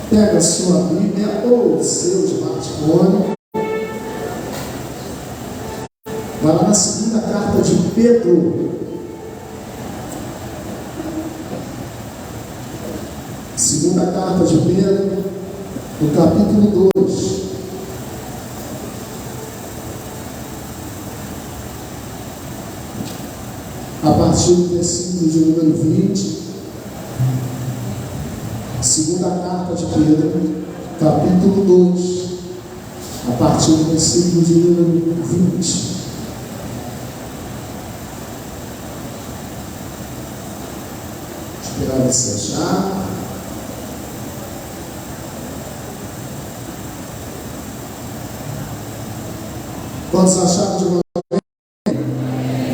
Pega a sua Bíblia ou o seu smartphone. Vai lá na segunda carta de Pedro. Segunda carta de Pedro, no capítulo 2. A partir do versículo de número 20. Segunda carta de Pedro, capítulo 2, a partir do versículo de número 20. Esperar você achar. Quantos acharam de uma vez?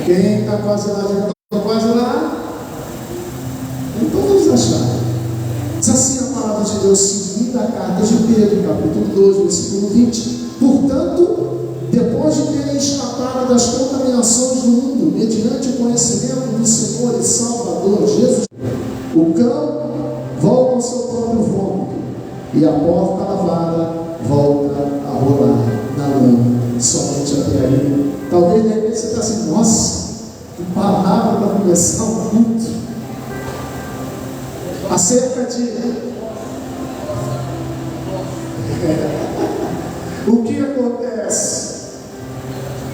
Quem está quase lá? Já está quase lá? Então vamos achar. Diz assim a palavra de Deus, seguindo a carta de Pedro, capítulo 2, versículo 20. Portanto, depois de terem escapado das contaminações do mundo, mediante o conhecimento do Senhor e Salvador Jesus, o cão volta ao seu próprio vômito, e a porca lavada volta a rolar na lama, somente até aí. Talvez de repente você está assim, nossa, que palavra para começar o culto. Acerca de o que acontece?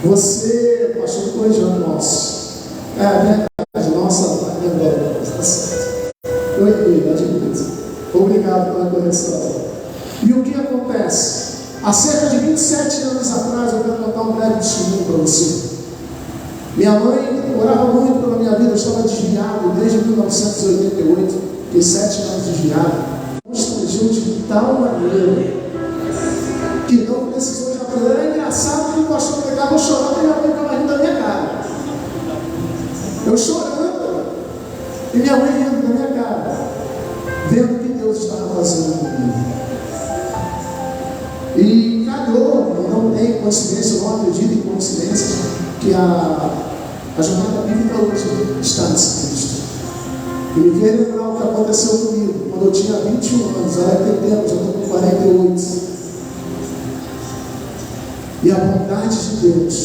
Você, pastor, corrigindo nosso. É verdade, nossa, está certo. Eu admito. Obrigado pela correção. E o que acontece? Há cerca de 27 anos atrás, eu quero contar um breve testemunho para você. Minha mãe orava muito pela minha vida, eu estava desviado desde 1988. Fiquei 7 anos desviado, constrangiu de tal maneira que não precisou de apoio. Era engraçado que o pastor pegava, eu chorava e minha mãe ficava rindo da minha cara. Eu chorando e minha mãe rindo da minha cara, vendo o que Deus estava fazendo comigo. E calhou, não tem coincidência, eu não acredito em coincidência, que a jornada bíblica hoje está nesse texto. E me veio lembrar o que aconteceu comigo quando eu tinha 21 anos, era aquele tempo, já estou com 48. E a bondade de Deus,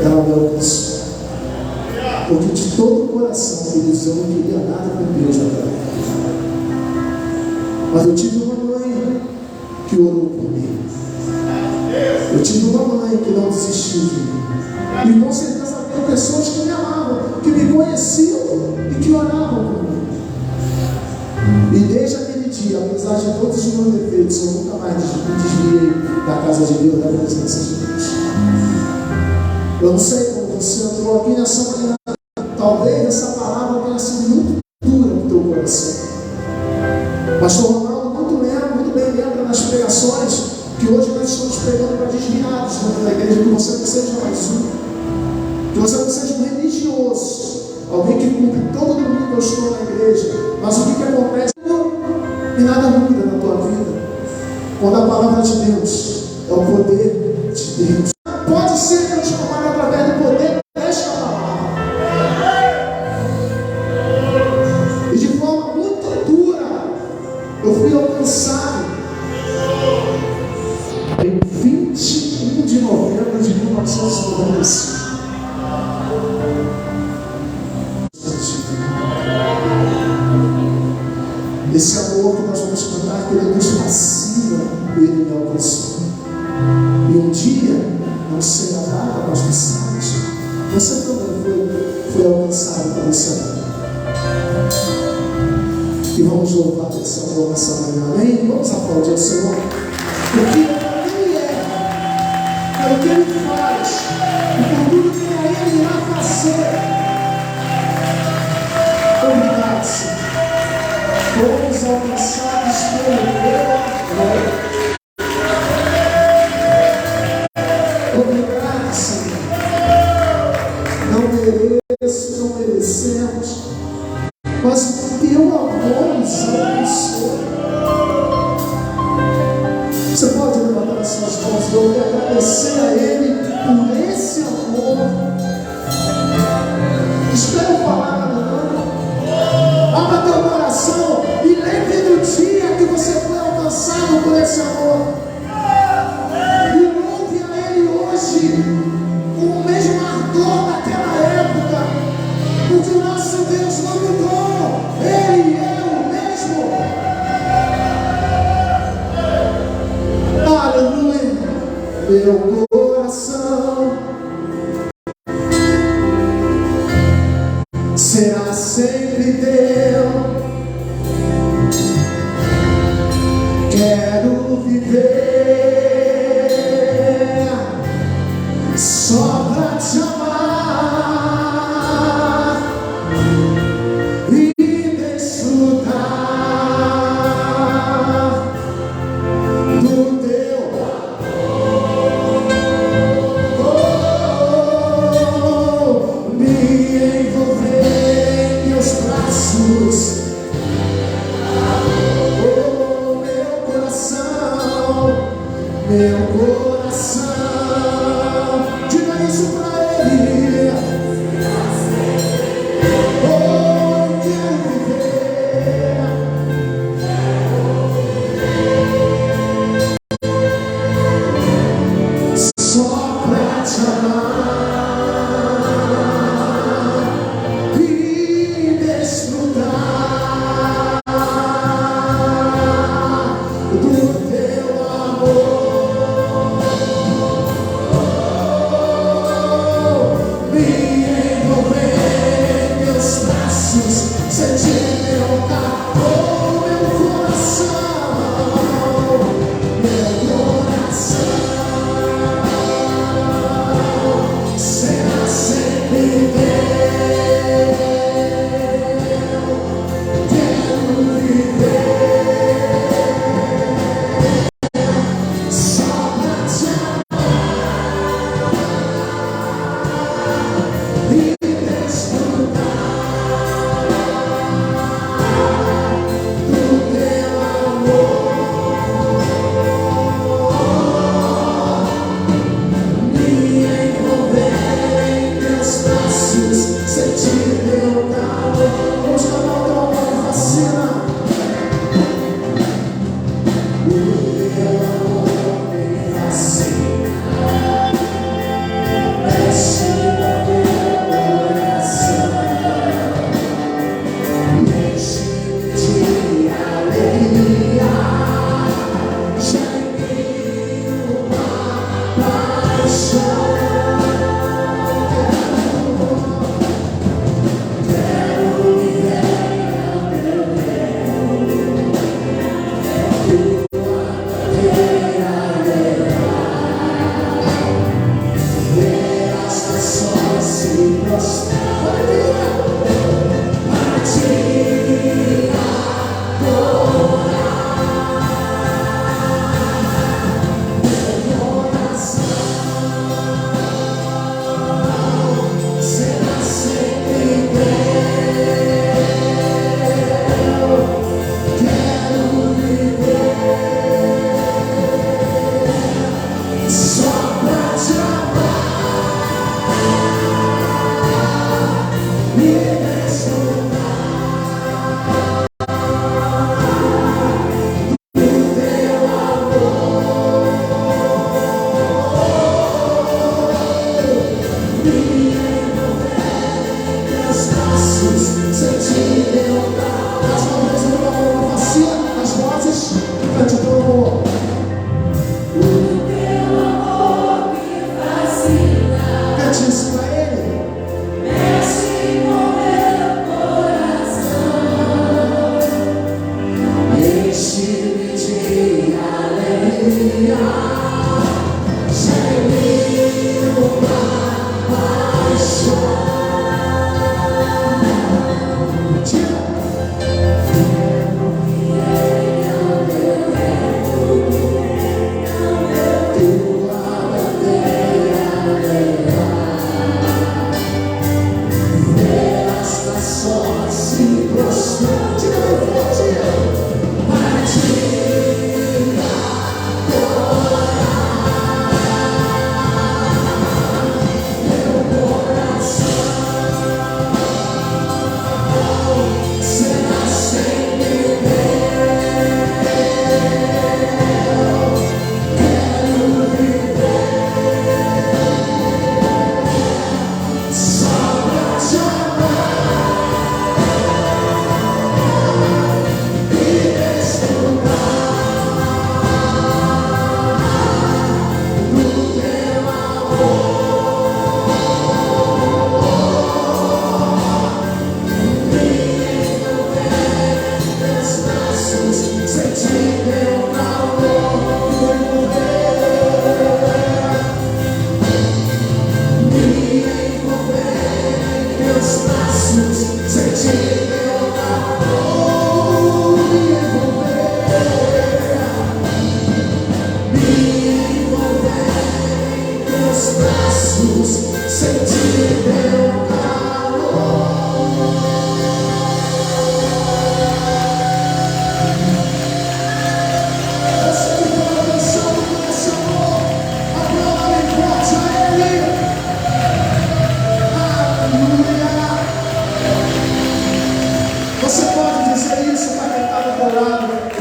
ela me alcançou. Porque de todo o coração, queridos, eu não queria nada com Deus naquela época. Mas eu tive uma mãe que orou por mim. Eu tive uma mãe que não desistiu de mim. E com certeza havia pessoas que me amavam, que me conheciam e que oravam por mim. E desde aquele dia, apesar de todos os meus defeitos, eu nunca mais me desviei da casa de Deus, da presença de Deus. Eu não sei como você entrou aqui nessa manhã. Talvez essa palavra tenha sido muito dura no teu coração. Pastor Ronaldo muito bem lembra nas pregações que hoje nós estamos pregando para desviados dentro da igreja, que você não seja mais um. Que você não seja um religioso. Alguém que cumpre todo domingo eu estou na igreja. Mas o que acontece? E nada muda na tua vida. Quando a palavra de Deus é o poder de Deus. Pode ser transformado através do poder desta palavra. E de forma muito dura, eu fui alcançado em 21 de novembro de 1995. Esse amor que nós vamos cantar, que ele nos fascina, ele me alcançou. E um dia, não sei a data, mas tu sabes, você também foi alcançado por esse amor. E vamos louvar esse amor nessa manhã, amém? Vamos aplaudir o Senhor. Porque Ele é, pelo que Ele faz, e por tudo que Ele irá fazer. Obrigado, Senhor. Fomos alcançados pelo teu amor. Obrigado, Senhor. Não mereço, não merecemos, mas o teu amor nos alcançou. Você pode levantar as suas mãos e eu quero agradecer a Ele por esse amor. meu coração será sempre teu. Quero viver só pra te amar e desfrutar do teu amor, me envolver em teus braços. Meu coração, diga isso pra ele. Oh, quero viver só pra te amar e desfrutar do teu amor. Sentir meu calor, meu coração será sempre teu. Quero viver só pra te amar e desfrutar. Sentir meu calor, vamos cantar o teu amor me fascina. O teu amor me fascina, mexe no meu coração, mexe-me de alegria, já em mim uma paixão.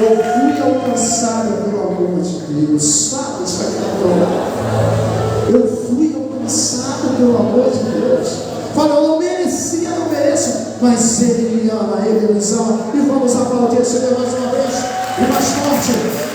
Eu fui alcançada pelo amor de Deus. Fala isso aqui na tua lado. Eu fui alcançada pelo amor de Deus. Fala, eu não merecia, não mereço, mas Ele me ama, Ele nos ama. E vamos aplaudir esse Deus mais uma vez e mais forte.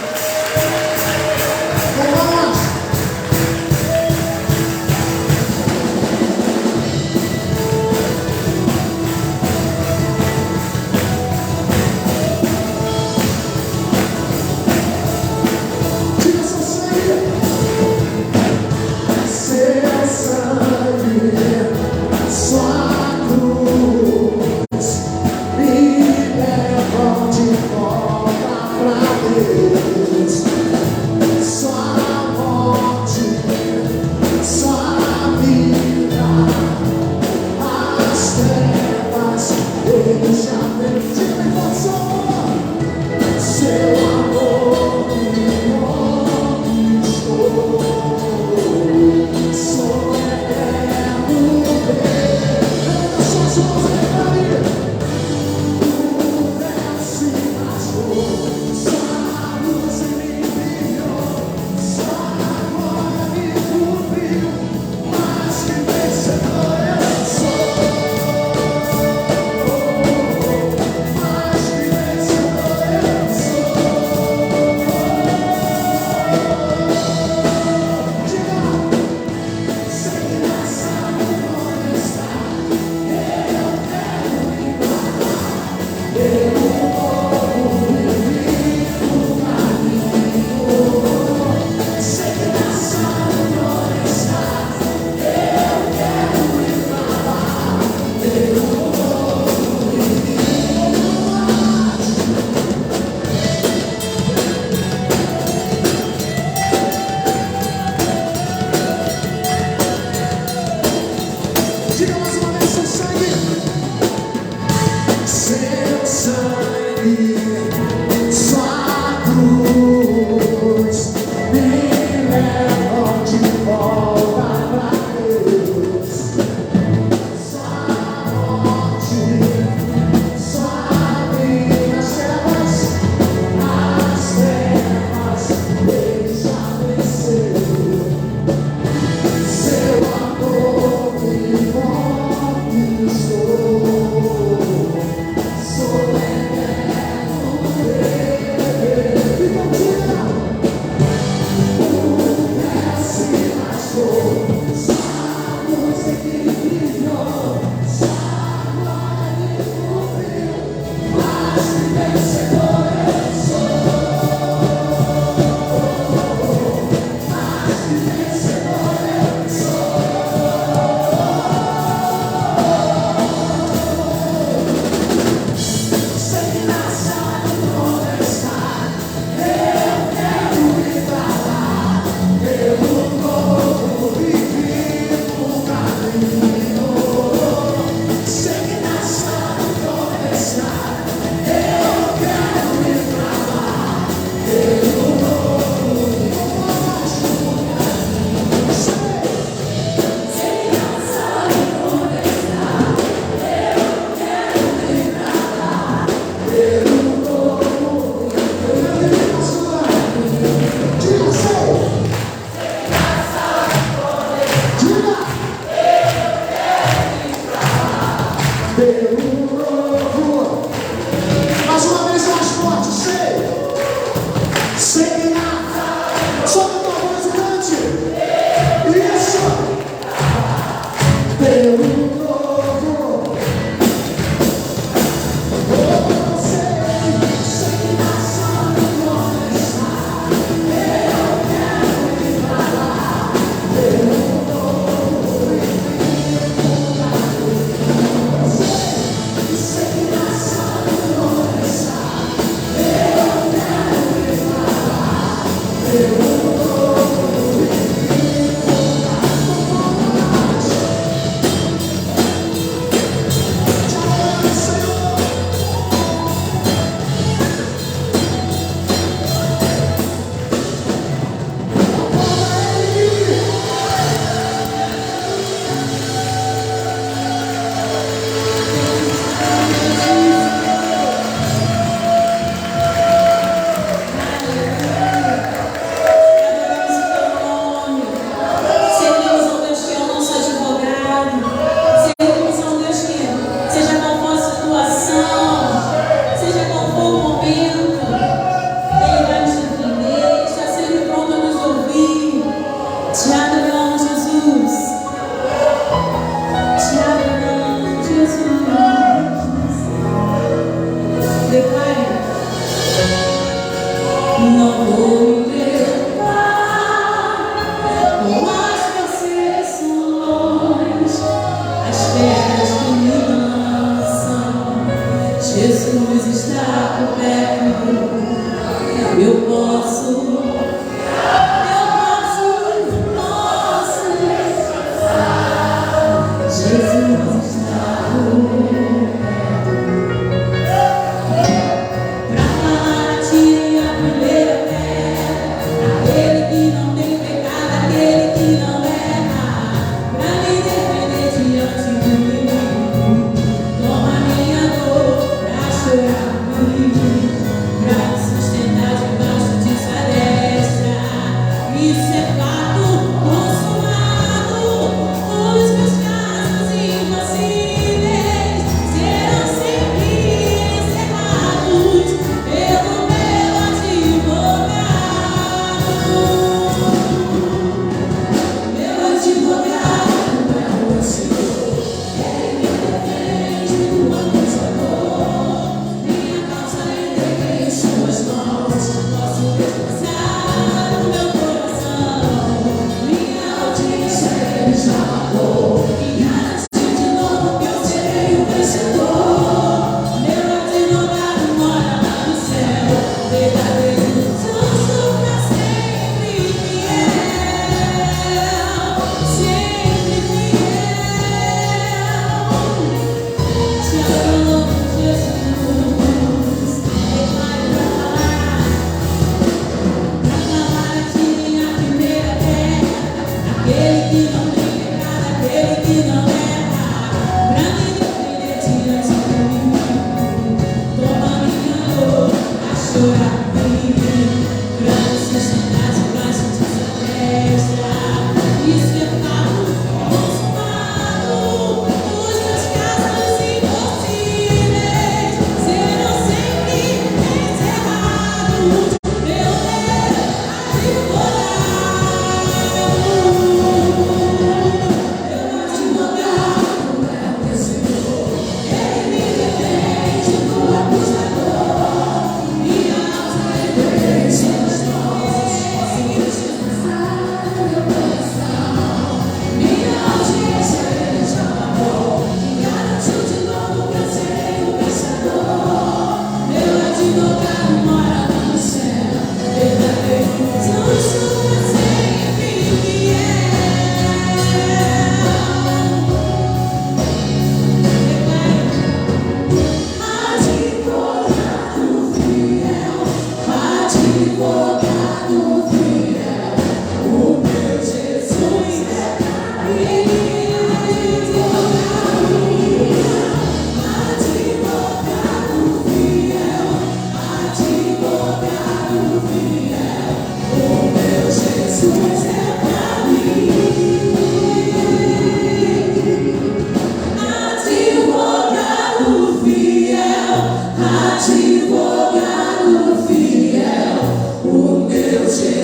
Advogado fiel, o meu Jesus.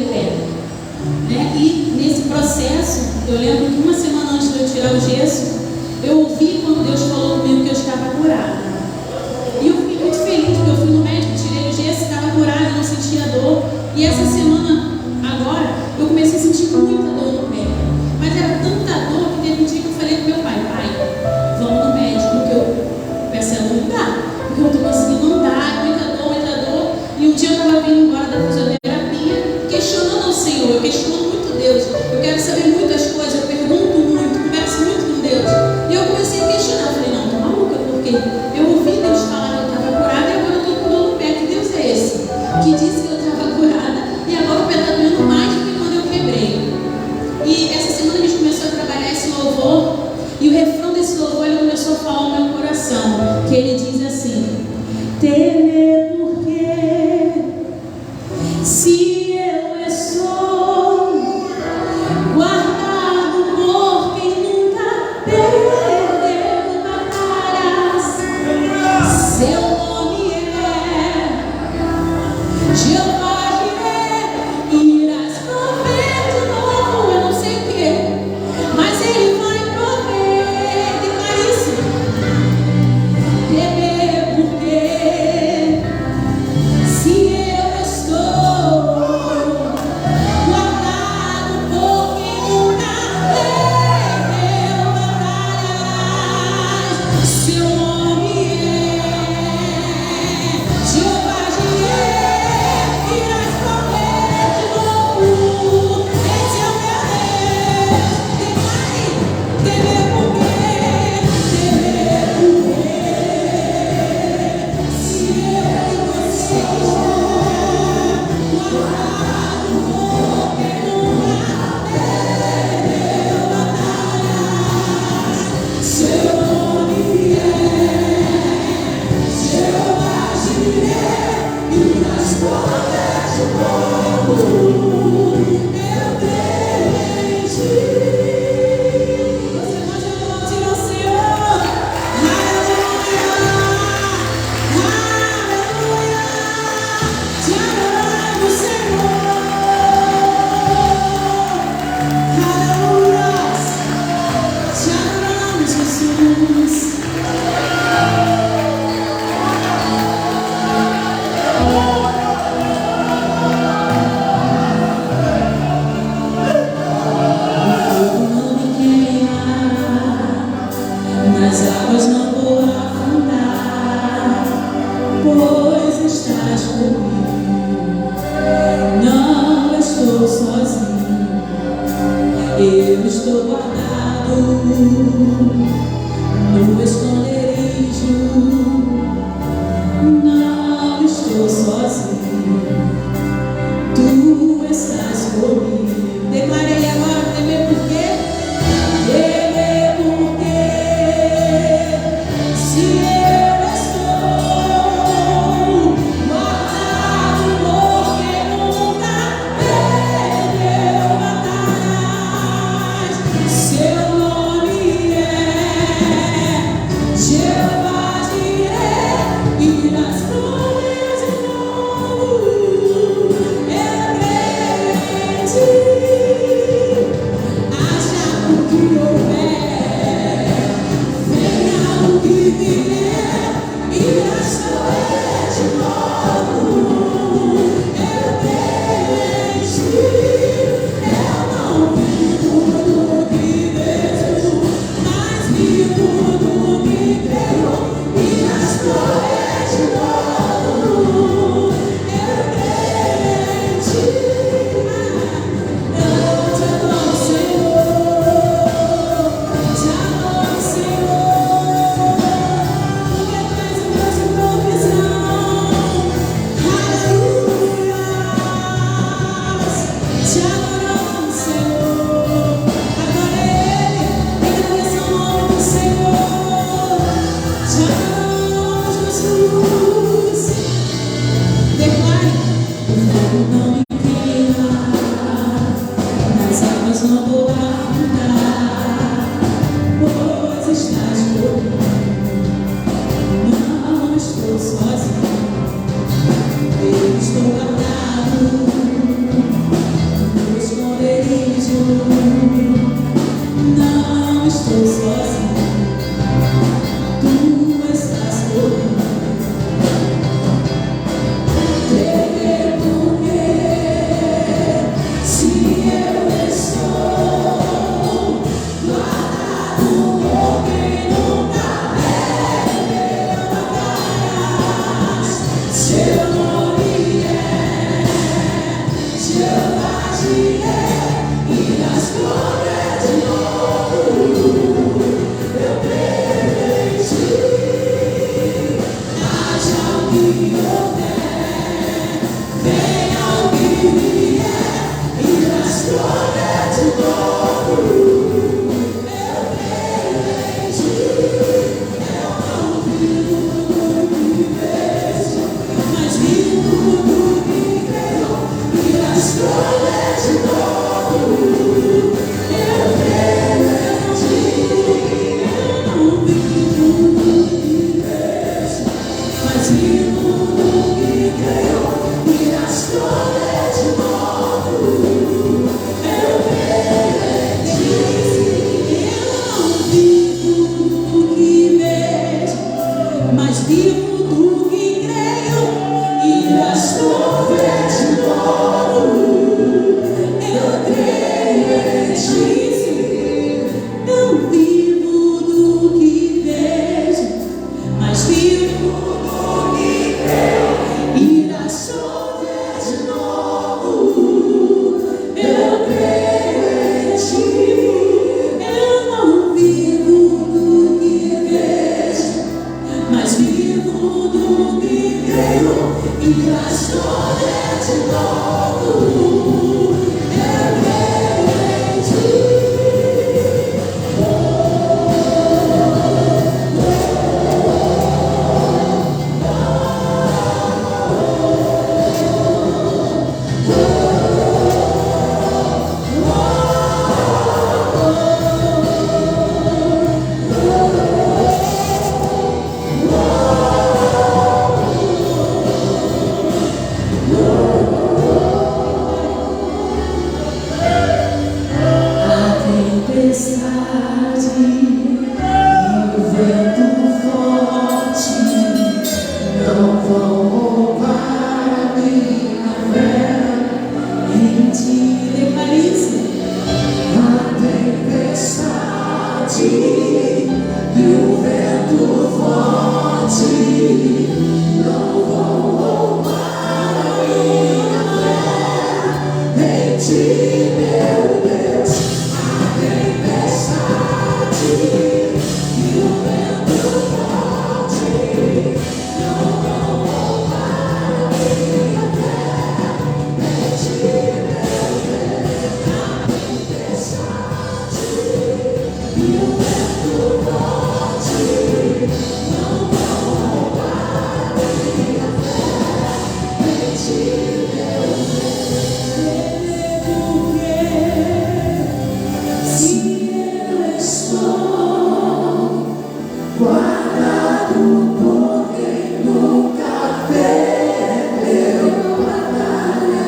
de pé, né? E nesse processo, eu lembro que uma semana antes de eu tirar o gesso, eu ouvi quando Deus falou comigo que eu estava curada. E eu fiquei muito feliz, porque eu fui no médico, tirei o gesso, estava curada, não sentia dor. E essa semana, agora, eu comecei a sentir muita dor no pé. Mas era tanta dor que teve um dia que eu falei pro meu pai: pai, vamos no médico, porque eu pensando não dá, porque eu não estou conseguindo andar, muita dor. E um dia eu estava vindo embora da fisioterapia, questionando ao Senhor, eu questiono muito Deus, eu quero saber muitas coisas, eu pergunto muito, converso muito com Deus. E eu comecei a questionar, eu falei: não, tô maluca, porque eu ouvi Deus falar que eu estava curada e agora eu estou com dor no pé. Que Deus é esse? Que disse que eu estava curada e agora o pé está doendo mais do que quando eu quebrei. E essa semana a gente começou a trabalhar esse louvor, e o refrão desse louvor, ele começou a falar no meu coração, que ele diz assim: temer porque se eu estou guardado por quem nunca perdeu batalhas, seu nome é Jeová Jireh, irás prover de novo, eu não sei o que, mas ele vai prover. Declara isso. Temer porque se eu estou guardado por quem nunca perdeu batalhas, seu nome é Jeová Jireh, irás prover de novo. Esse é o meu Deus. Declare: temer porque se eu estou guardado por quem nunca perdeu batalhas, seu nome é Jeová Jireh, irás prover de novo. Eu creio em ti. Você pode aplaudir ao Senhor. Aleluia, aleluia. Te adoramos, Senhor. Aleluia. Te adoramos, Jesus. Não me queima, nas águas não vou afundar, pois estás comigo. Não estou sozinho, eu estou guardado no esconderijo. Não estou sozinho, tu estás comigo. Declarei agora: temer porque se eu estou guardado por quem nunca perdeu batalhas, seu nome é Jeová Jireh, irás prover de novo. Eu creio em ti. Haja o que houver, venha o que vier, irás prover de novo. Eu creio em ti. Eu não vivo do que vejo, mas vivo do que creio, irás prover de novo. Eu creio em ti. Eu te adoro, Senhor. Te adoro, Senhor. Porque tu és o Deus de provisão. Aleluia. Te adoramos, Senhor. Adora Ele. Agradeça o nome do Senhor. Te adoramos, Jesus. Declare: o fogo não me queima, nas águas não vou afundar, pois estás comigo. Não estou sozinho, eu estou guardado estou sozinho. Tu estás comigo. Temer por quê? Se eu estou guardado por quem nunca me apagarás. Se eu não vier, se eu vazio e nas glórias de novo, eu creio em ti. Mas alguém houver, vem alguém vier e nas glórias de novo, eu creio em ti. Eu não vivo do que vejo, mas vivo do que creio e nas glórias de novo, eu creio em ti. Eu não vivo do que vejo, mas vivo do que creio e nas glórias de novo, eu creio em ti. Eu não vivo do que vejo, mas vivo do que creio e nas glórias de novo, eu creio em ti. Eu vivo do que vejo, mas vivo do que creio e nas glórias de novo, eu creio em ti. Eu não vivo do que vejo, mas vivo do que creio e nas glórias de novo, eu creio em ti. A tempestade e o vento forte não vão roubar a minha fé em ti. Declare isso. A tempestade e o vento forte não vão roubar a minha fé em ti, meu Deus. A tempestade e o vento forte não vão roubar a minha fé em ti, meu Deus. A tempestade e o vento forte não vão roubar a minha fé em ti, meu Deus. Porque se eu estou guardado por quem nunca perdeu batalhas.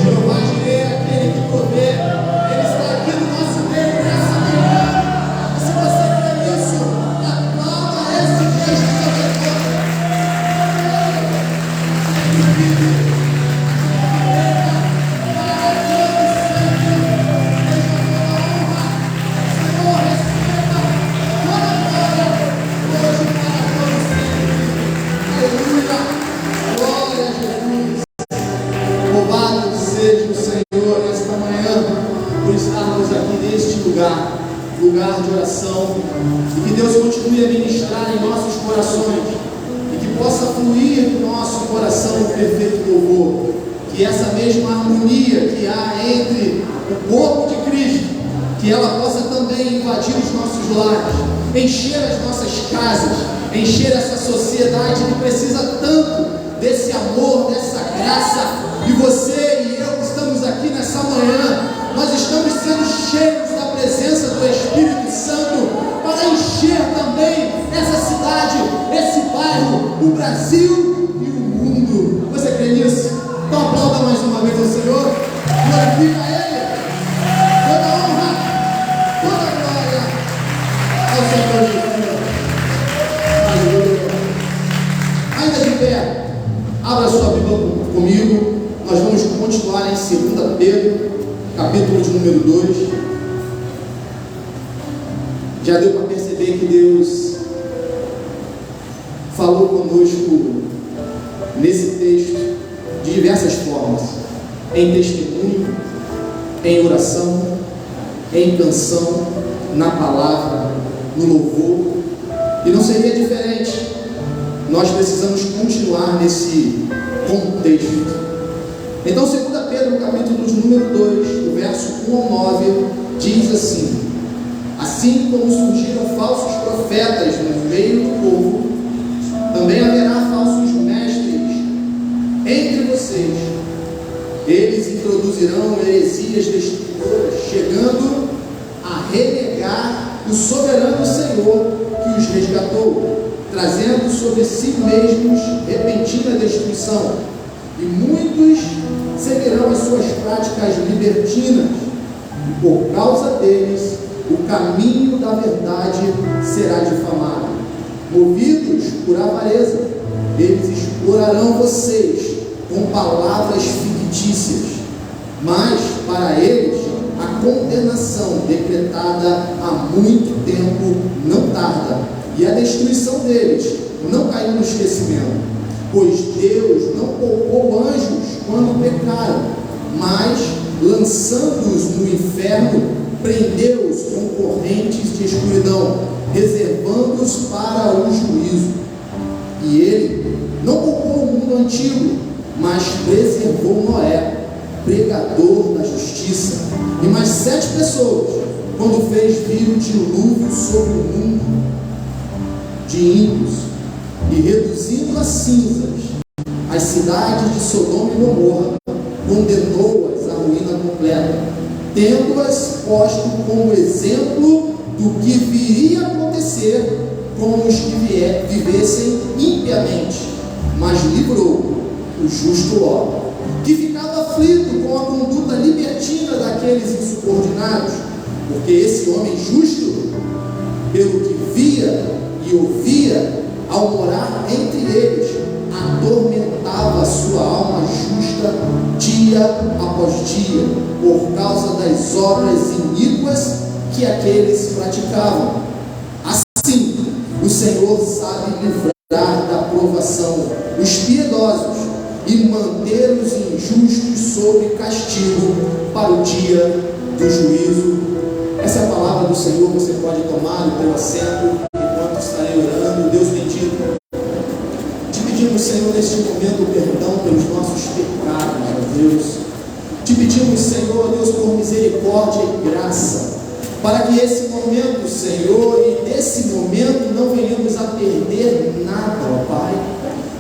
Jeová Jireh é aquele que provê. Ele está aqui no nosso meio nessa manhã. E se você crê nisso, aplauda esse Deus que salvador. Senhor, receba toda a glória hoje para todos sempre. Aleluia. Glória a Jesus. Louvado seja o Senhor nesta manhã por estarmos aqui neste lugar de oração, e que Deus continue a ministrar em nossos corações e que possa fluir do nosso coração o perfeito louvor, que essa mesma harmonia que há entre o corpo de Cristo, que ela possa também invadir os nossos lares, encher as nossas casas, encher essa sociedade que precisa tanto desse amor, dessa graça. E você e eu que estamos aqui nessa manhã, nós estamos sendo cheios da presença do uma vez ao Senhor, glorifica a Ele, toda honra, toda glória ao Senhor Jesus. Aleluia. Ainda de pé, abra sua Bíblia comigo, nós vamos continuar em 2 Pedro, capítulo de número 2. Já deu para perceber que Deus falou conosco nesse texto de diversas formas, em testemunho, em oração, em canção, na palavra, no louvor, e não seria diferente. Nós precisamos continuar nesse contexto. Então 2 Pedro, capítulo de número 2, do verso 1 ao 9, diz assim: assim como surgiram falsos profetas no meio do povo, também haverá falsos mestres entre vocês. Eles introduzirão heresias destruidoras, chegando a renegar o soberano Senhor que os resgatou, trazendo sobre si mesmos repentina destruição. E muitos seguirão as suas práticas libertinas, e por causa deles o caminho da verdade será difamado. Movidos por avareza, eles explorarão vocês com palavras fictícias, mas para eles a condenação decretada há muito tempo não tarda, e a destruição deles não caiu no esquecimento, pois Deus não poupou anjos quando pecaram, mas lançando-os no inferno, prendeu-os com correntes de escuridão, reservando-os para o juízo. E ele não poupou o mundo antigo, mas preservou Noé, pregador da justiça, e mais 7 pessoas, quando fez vir o dilúvio sobre o mundo de ímpios, e reduzindo a cinzas as cidades de Sodoma e Gomorra, condenou-as à ruína completa, tendo-as posto como exemplo do que viria a acontecer com os que vivessem impiamente, mas livrou o justo Ló, que ficava aflito com a conduta libertina daqueles insubordinados, porque esse homem justo, pelo que via e ouvia ao morar entre eles, atormentava a sua alma justa dia após dia, por causa das obras iníquas que aqueles praticavam. Assim, o Senhor sabe livrar da provação os piedosos e manter os injustos sob castigo para o dia do juízo. Essa é a palavra do Senhor. Você pode tomar o teu assento enquanto estarei orando. Deus bendito, te pedimos, Senhor, neste momento perdão pelos nossos pecados, ó Deus. Te pedimos, Senhor, Deus, por misericórdia e graça, para que esse momento, Senhor, e desse momento não venhamos a perder nada, ó Pai.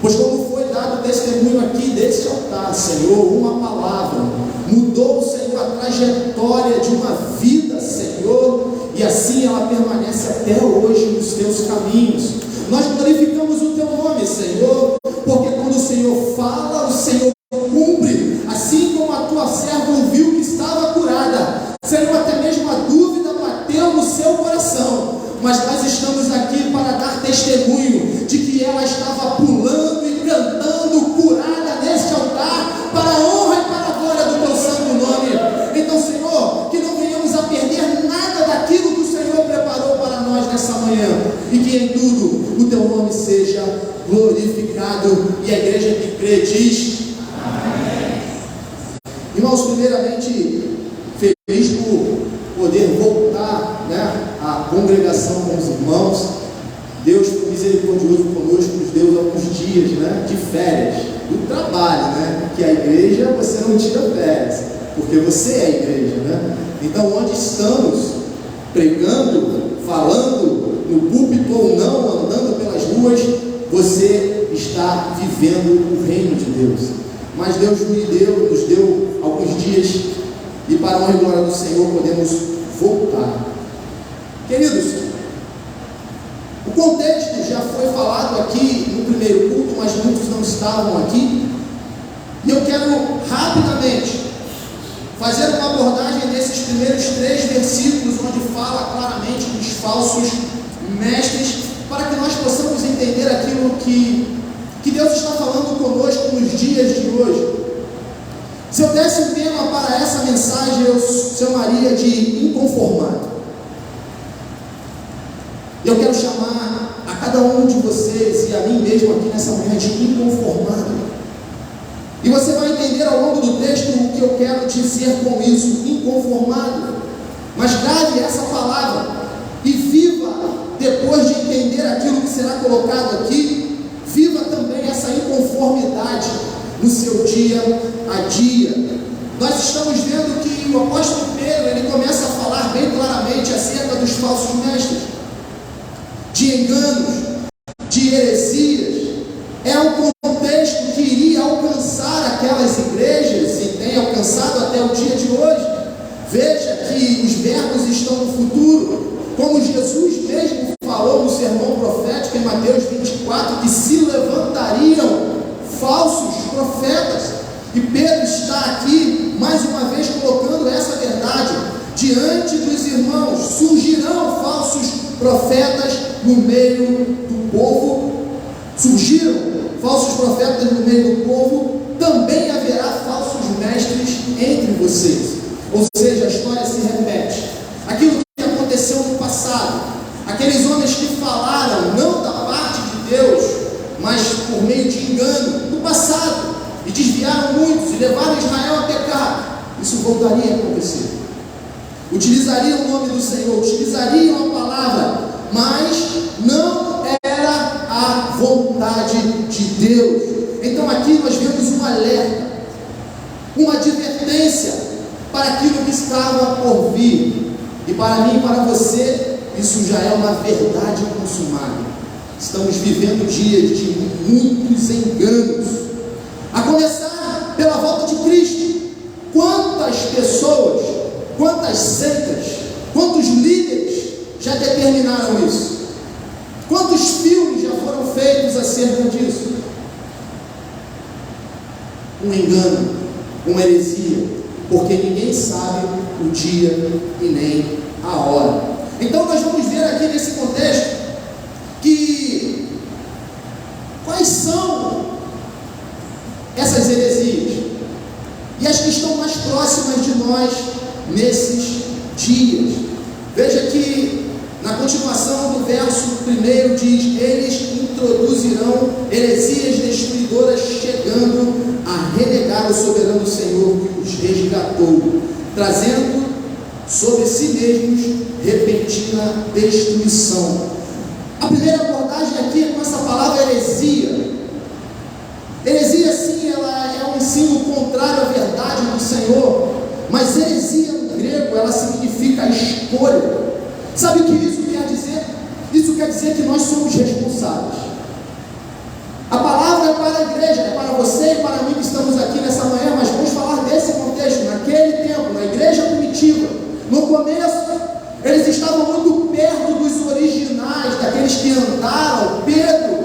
Pois como foi dado testemunho aqui deste altar, Senhor, uma palavra mudou, Senhor, a trajetória de uma vida, Senhor, e assim ela permanece até hoje nos teus caminhos. Nós glorificamos o teu nome, Senhor, porque quando o Senhor fala, o Senhor cumpre. Assim como a tua serva ouviu que estava curada, Senhor, até mesmo a dúvida bateu no seu coração, mas nós estamos aqui para dar testemunho de que ela estava pulando e cantando curada neste altar, para a honra e para a glória do teu santo nome. Então, Senhor, que não venhamos a perder nada daquilo que o Senhor preparou para nós nessa manhã, e que em tudo o teu nome seja glorificado. E a igreja que crê diz amém. Irmãos, primeiramente, feliz por poder voltar, à congregação com os irmãos. Deus foi misericordioso conosco, nos deu alguns dias, de férias do trabalho, que a igreja você não tira férias, porque você é a igreja, Então, onde estamos pregando, falando no púlpito ou não, andando pelas ruas, você está vivendo o reino de Deus. Mas Deus nos deu alguns dias, e para a honra e glória do Senhor podemos voltar. Queridos, o contexto já foi falado aqui no primeiro culto, mas muitos não estavam aqui, e eu quero rapidamente nesses primeiros 3 versículos, onde fala claramente dos falsos mestres, para que nós possamos entender aquilo que Deus está falando conosco nos dias de hoje. Se eu desse um tema para essa mensagem, eu chamaria de inconformado. Eu quero chamar a cada um de vocês e a mim mesmo aqui nessa manhã de inconformado. E você vai entender ao longo do texto o que eu quero dizer com isso, inconformado. Mas grave essa palavra e viva, depois de entender aquilo que será colocado aqui, viva também essa inconformidade no seu dia a dia. Nós estamos vendo que o apóstolo Pedro, ele começa a falar bem claramente acerca dos falsos mestres, de enganos, de heresias. É um contexto que iria alcançar aquelas igrejas e tem alcançado até o dia de hoje. Veja que os verbos estão no futuro, como Jesus mesmo falou no sermão profético em Mateus 24, que se levantariam falsos profetas. E Pedro está aqui mais uma vez colocando essa verdade diante dos irmãos. Surgirão falsos profetas no meio do povo. Surgiram falsos profetas no meio do povo, também haverá falsos mestres entre vocês. Ou seja, a história se repete. Aquilo que aconteceu no passado, aqueles homens que falaram não da parte de Deus, mas por meio de engano no passado, e desviaram muitos e levaram Israel a pecar, isso voltaria a acontecer. Utilizariam o nome do Senhor, utilizariam a palavra, mas não era a vontade de Deus. Então aqui nós vemos um alerta, uma advertência para aquilo que estava por vir. E para mim e para você, isso já é uma verdade consumada. Estamos vivendo dias de muitos enganos, a começar pela volta de Cristo. Quantas pessoas, quantas seitas, quantos líderes já determinaram isso? Quantos filmes já foram feitos acerca disso? Um engano, uma heresia, porque ninguém sabe o dia e nem a hora. Então nós vamos ver aqui nesse contexto que quais são essas heresias e as que estão mais próximas de nós nesses dias. Veja que na continuação do verso 1 diz: eles introduzirão heresias destruidoras, chegando a renegar o soberano Senhor que os resgatou, trazendo sobre si mesmos repentina destruição. A primeira abordagem aqui é com essa palavra heresia. Heresia, sim, ela é um ensino contrário à verdade do Senhor, mas heresia no grego, ela significa escolha. Sabe o que isso quer dizer? Isso quer dizer que nós somos responsáveis. A palavra é para a igreja, é para você e para mim que estamos aqui nessa manhã, mas vamos falar desse contexto. Naquele tempo, na igreja primitiva, no começo, eles estavam muito perto dos originais, daqueles que andaram. Pedro,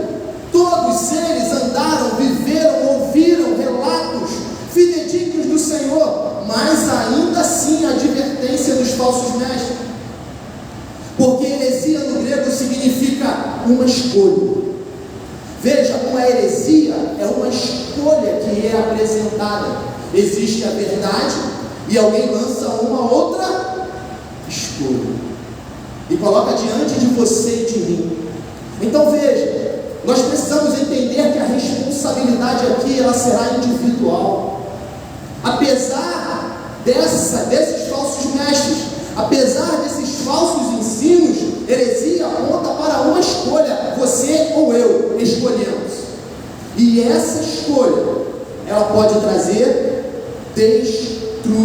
todos eles andaram, viveram, ouviram relatos fidedignos do Senhor, mas ainda assim a advertência dos falsos mestres. Porque heresia no grego significa uma escolha. Veja, uma heresia é uma escolha que é apresentada. Existe a verdade e alguém lança uma outra escolha e coloca diante de você e de mim. Então veja, nós precisamos entender que a responsabilidade aqui ela será individual. Apesar desses falsos mestres, apesar desses falsos ensinos, heresia aponta para uma escolha. Você ou eu escolhemos, e essa escolha ela pode trazer destruição.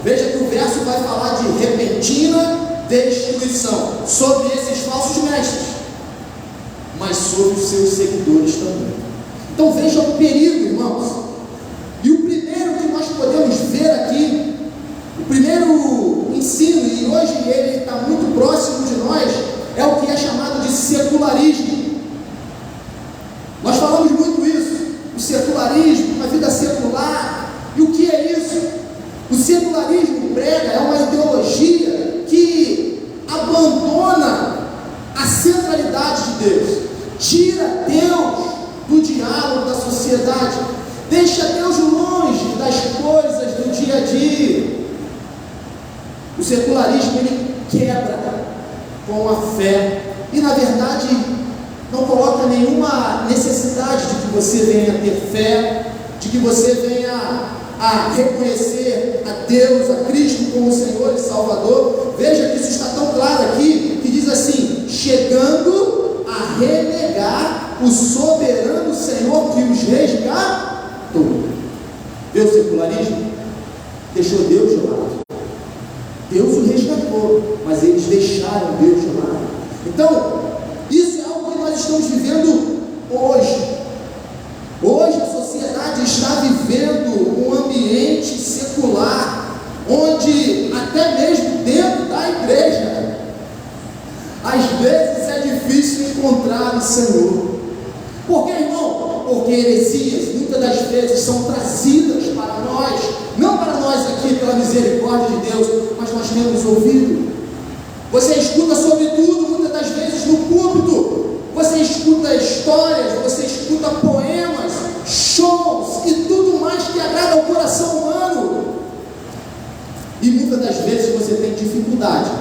Veja que o verso vai falar de repentina destruição sobre esses falsos mestres, mas sobre os seus seguidores também. Então veja o perigo, irmãos. E o primeiro que nós podemos ver aqui, o primeiro ensino, e hoje ele está muito próximo de nós, é o que é chamado de secularismo. Nós falamos muito isso, o secularismo, uma vida secular. E o que é isso? O secularismo prega é uma ideologia que abandona a centralidade de Deus, tira Deus do diálogo da sociedade, deixa Deus longe das coisas do dia a dia. O secularismo, ele quebra com a fé e, na verdade, não coloca nenhuma necessidade de que você venha ter fé, de que você venha a reconhecer a Deus, a Cristo como Senhor e Salvador. Veja que isso está tão claro aqui, que diz assim: chegando a renegar o soberano Senhor que os resgatou. Vê o secularismo? Deixou Deus de lado. Deus o resgatou, mas eles deixaram Deus de lado. Então, isso é algo que nós estamos vivendo hoje. Hoje a sociedade está vivendo um ambiente secular, onde até mesmo dentro da igreja, às vezes é difícil encontrar o Senhor. Por que, irmão? Porque heresias muitas das vezes são trazidas para nós, não para nós aqui pela misericórdia de Deus, mas nós temos ouvido. Você escuta sobre tudo, muitas das vezes no púlpito, você escuta histórias, você escuta poemas, shows e tudo mais que agrada ao coração humano. E muitas das vezes você tem dificuldade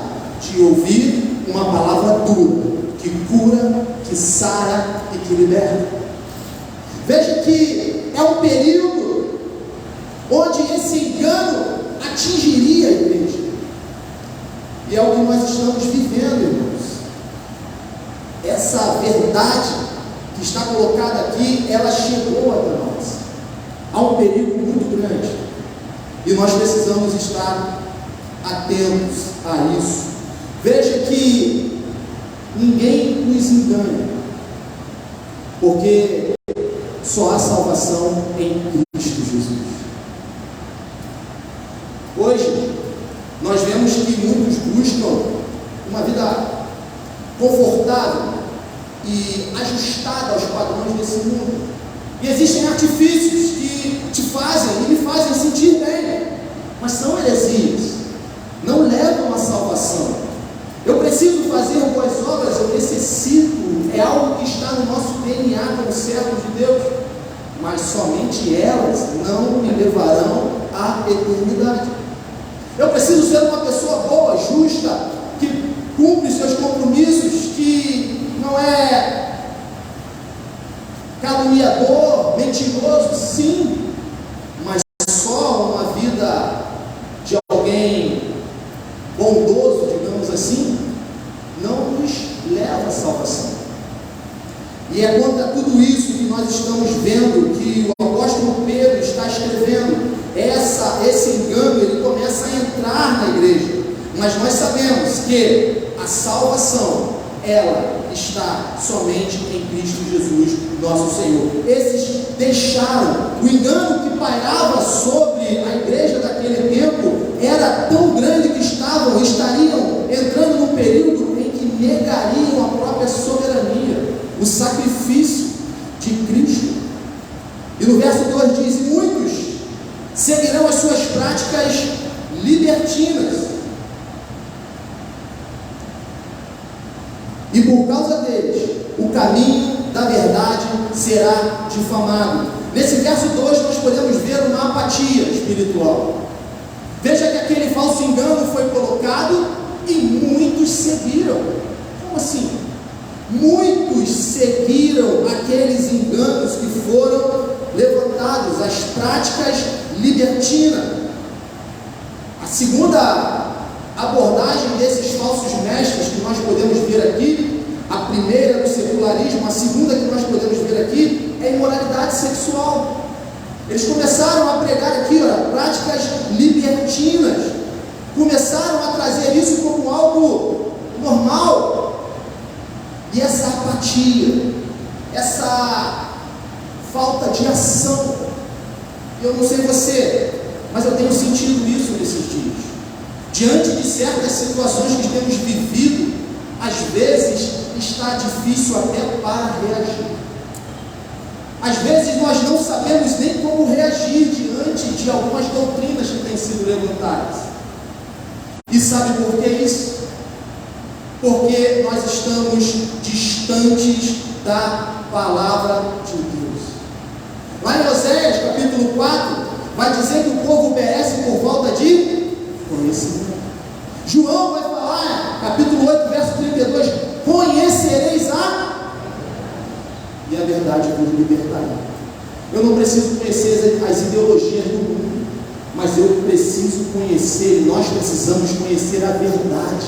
de ouvir uma palavra dura, que cura, que sara e que liberta. Veja que é um período onde esse engano atingiria a igreja. E é o que nós estamos vivendo, irmãos. Essa verdade que está colocada aqui, ela chegou até nós. Há um perigo muito grande. E nós precisamos estar atentos a isso. Veja que ninguém nos engane, porque só há salvação em Cristo Jesus. Hoje, nós vemos que muitos buscam uma vida confortável e ajustada aos padrões desse mundo. E existem artifícios que te fazem e me fazem sentir bem, mas são heresias, não levam à salvação. Eu preciso fazer boas obras, eu necessito, é algo que está no nosso DNA como servos de Deus, mas somente elas não me levarão à eternidade. Eu preciso ser uma pessoa boa, justa, que cumpre seus compromissos, que não é caluniador, mentiroso, sim, mas só uma vida de alguém bondoso, digamos assim, não nos leva à salvação. E é contra tudo isso que nós estamos vendo que o apóstolo Pedro está escrevendo. Esse engano, ele começa a entrar na igreja, mas nós sabemos que a salvação, ela está somente em Cristo Jesus, nosso Senhor. Esses deixaram, o engano que pairava sobre a igreja daquele tempo era tão grande que estariam entrando num período em que negariam a própria soberania, o sacrifício de Cristo. E no verso 2 diz: e muitos seguirão as suas práticas libertinas, e por causa deles o caminho da verdade será difamado. Nesse verso 2 nós podemos ver uma apatia espiritual. Veja que aquele falso engano foi colocado e muitos seguiram. Como assim? Muitos seguiram aqueles enganos que foram levantados, as práticas libertinas. A segunda abordagem desses falsos mestres que nós podemos ver aqui, a primeira do secularismo, a segunda que nós podemos ver aqui é a imoralidade sexual. Eles começaram a pregar aqui, práticas libertinas, começaram a trazer isso como algo normal. E essa apatia, essa falta de ação, eu não sei você, mas eu tenho sentido isso nesses dias. Diante de certas situações que temos vivido, às vezes está difícil até para reagir. Às vezes nós não sabemos nem como reagir diante de algumas doutrinas que têm sido levantadas. E sabe por que isso? Porque nós estamos distantes da palavra de Deus. Lá em Oséias, capítulo 4, vai dizer que o povo perece por falta de conhecimento. João vai falar, capítulo 8, verso 32, conhecereis e a verdade vos libertará. Eu não preciso conhecer as ideologias do mundo, mas eu preciso conhecer, nós precisamos conhecer a verdade.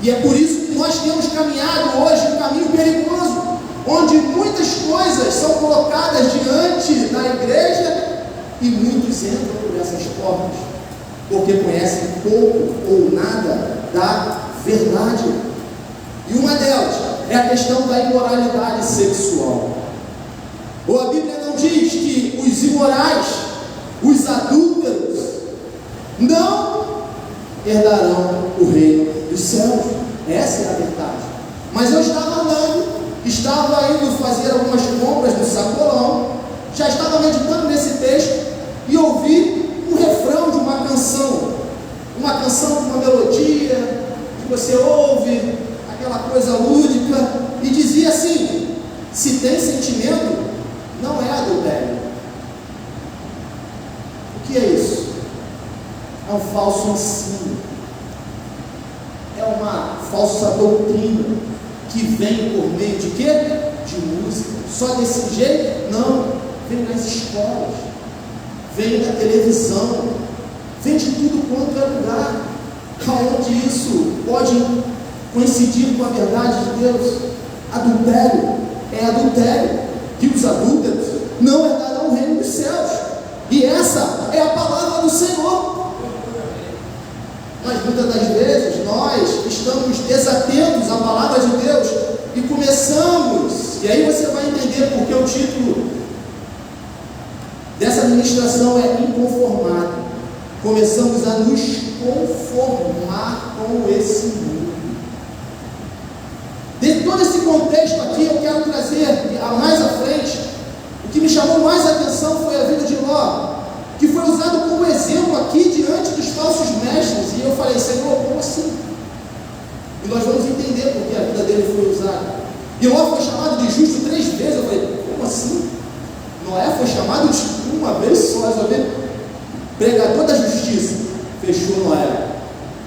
E é por isso que nós temos caminhado hoje um caminho perigoso, onde muitas coisas são colocadas diante da igreja e muitos entram por essas portas, porque conhecem pouco ou nada da verdade. E uma delas é a questão da imoralidade sexual. Ou a Bíblia não diz que os imorais, os adúlteros, não herdarão o reino dos céus. Essa é a verdade. Mas eu estava andando, estava indo fazer algumas compras no sacolão, já estava meditando nesse texto e ouvi um refrão de uma canção com uma melodia que você ouve, aquela coisa lúdica, e dizia assim: se tem sentimento, não é adultério. O que é isso? É um falso ensino, é uma falsa doutrina que vem por meio de quê? De música. Só desse jeito? Não. Vem nas escolas, vem na televisão, vem de tudo quanto é lugar. Aonde isso pode coincidir com a verdade de Deus? Adultério é adultério, que os adúlteros não herdarão o reino dos céus. E essa é a palavra do Senhor. Mas muitas das vezes nós estamos desatentos à palavra de Deus e começamos, e aí você vai entender porque o título dessa ministração é inconformado. Começamos a nos conformar com esse mundo. Dentro de todo esse contexto aqui, eu quero trazer mais à frente, o que me chamou mais a atenção foi a vida de Ló, que foi usado como exemplo aqui diante dos falsos mestres. E eu falei: Senhor, como assim? E nós vamos entender porque a vida dele foi usada. E Ló foi chamado de justo 3 vezes. Eu falei: como assim? Noé foi chamado de uma vez só, pregador da justiça, fechou Noé.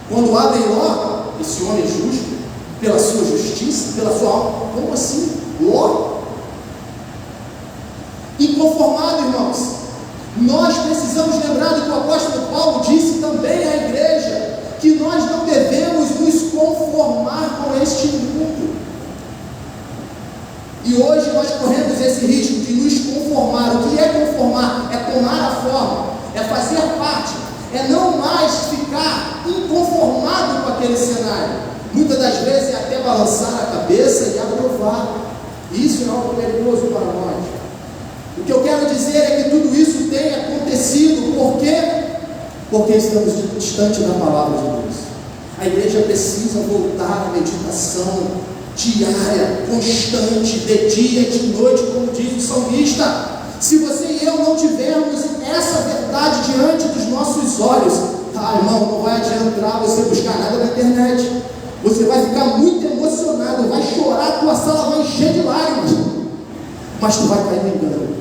Quando abrem Ló, esse homem justo, pela sua justiça, pela sua alma, como assim? Ló? Inconformado, irmãos. Nós precisamos lembrar do que o apóstolo Paulo disse também à igreja, que nós não devemos nos conformar com este mundo. E hoje nós corremos esse risco de nos conformar. O que é conformar? É tomar a forma, é fazer parte, é não mais ficar inconformado com aquele cenário. Muitas das vezes é até balançar a cabeça e aprovar. Isso é algo perigoso para nós. O que eu quero dizer é que tudo isso tem acontecido. Por quê? Porque estamos distante da palavra de Deus. A igreja precisa voltar à meditação diária, constante, de dia e de noite, como diz o salmista. Se você e eu não tivermos essa verdade diante dos nossos olhos, irmão, não vai adiantar você buscar nada na internet. Você vai ficar muito emocionado, vai chorar, tua sala vai encher de lágrimas, mas tu vai cair no engano,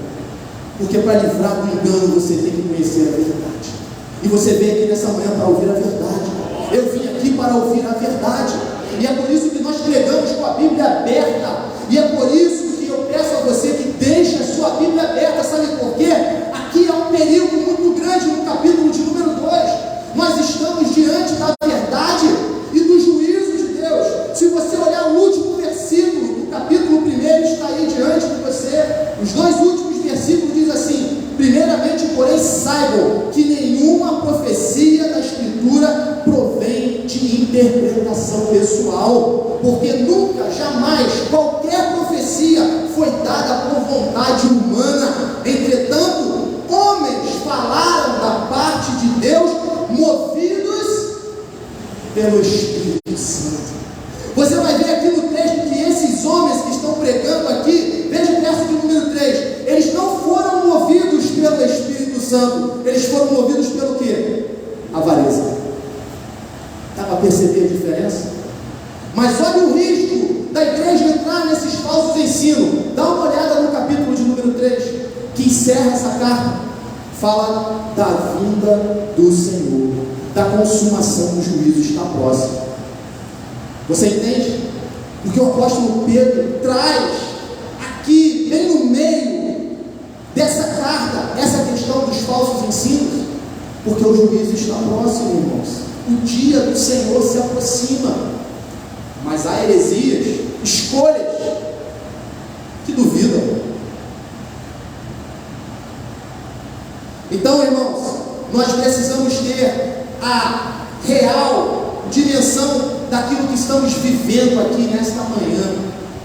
porque para livrar do engano você tem que conhecer a verdade. E você veio aqui nessa manhã para ouvir a verdade. Eu vim aqui para ouvir a verdade, e é por isso que nós pregamos com a Bíblia aberta, e é por isso que eu peço a você que deixe a sua Bíblia aberta. Sabe por quê? Aqui há um perigo muito grande no capítulo de número 2. Nós estamos diante da verdade e do juízo de Deus. Se você olhar o último versículo do capítulo 1, está aí diante de você. Os 2 últimos versículos diz assim: primeiramente, porém, saibam que nenhuma profecia da Escritura provém de interpretação pessoal, porque nunca, jamais, qualquer profecia foi dada por vontade humana. Entretanto, homens falaram da parte de Deus, movidos pelo Espírito Santo. Você vai ver aqui no texto que esses homens que estão pregando aqui, veja o verso de número 3, eles não foram movidos pelo Espírito Santo, eles foram movidos pelo quê? Avareza. você ver a diferença? Mas olha o risco da igreja entrar nesses falsos ensinos. Dá uma olhada no capítulo de número 3, que encerra essa carta. Fala da vinda do Senhor, da consumação do juízo está próximo. Você entende? Porque o apóstolo Pedro traz aqui, bem no meio dessa carta, essa questão dos falsos ensinos, porque o juízo está próximo, irmãos. O dia do Senhor se aproxima, mas há heresias, escolhas que duvidam. Então, irmãos, nós precisamos ter a real dimensão daquilo que estamos vivendo aqui nesta manhã.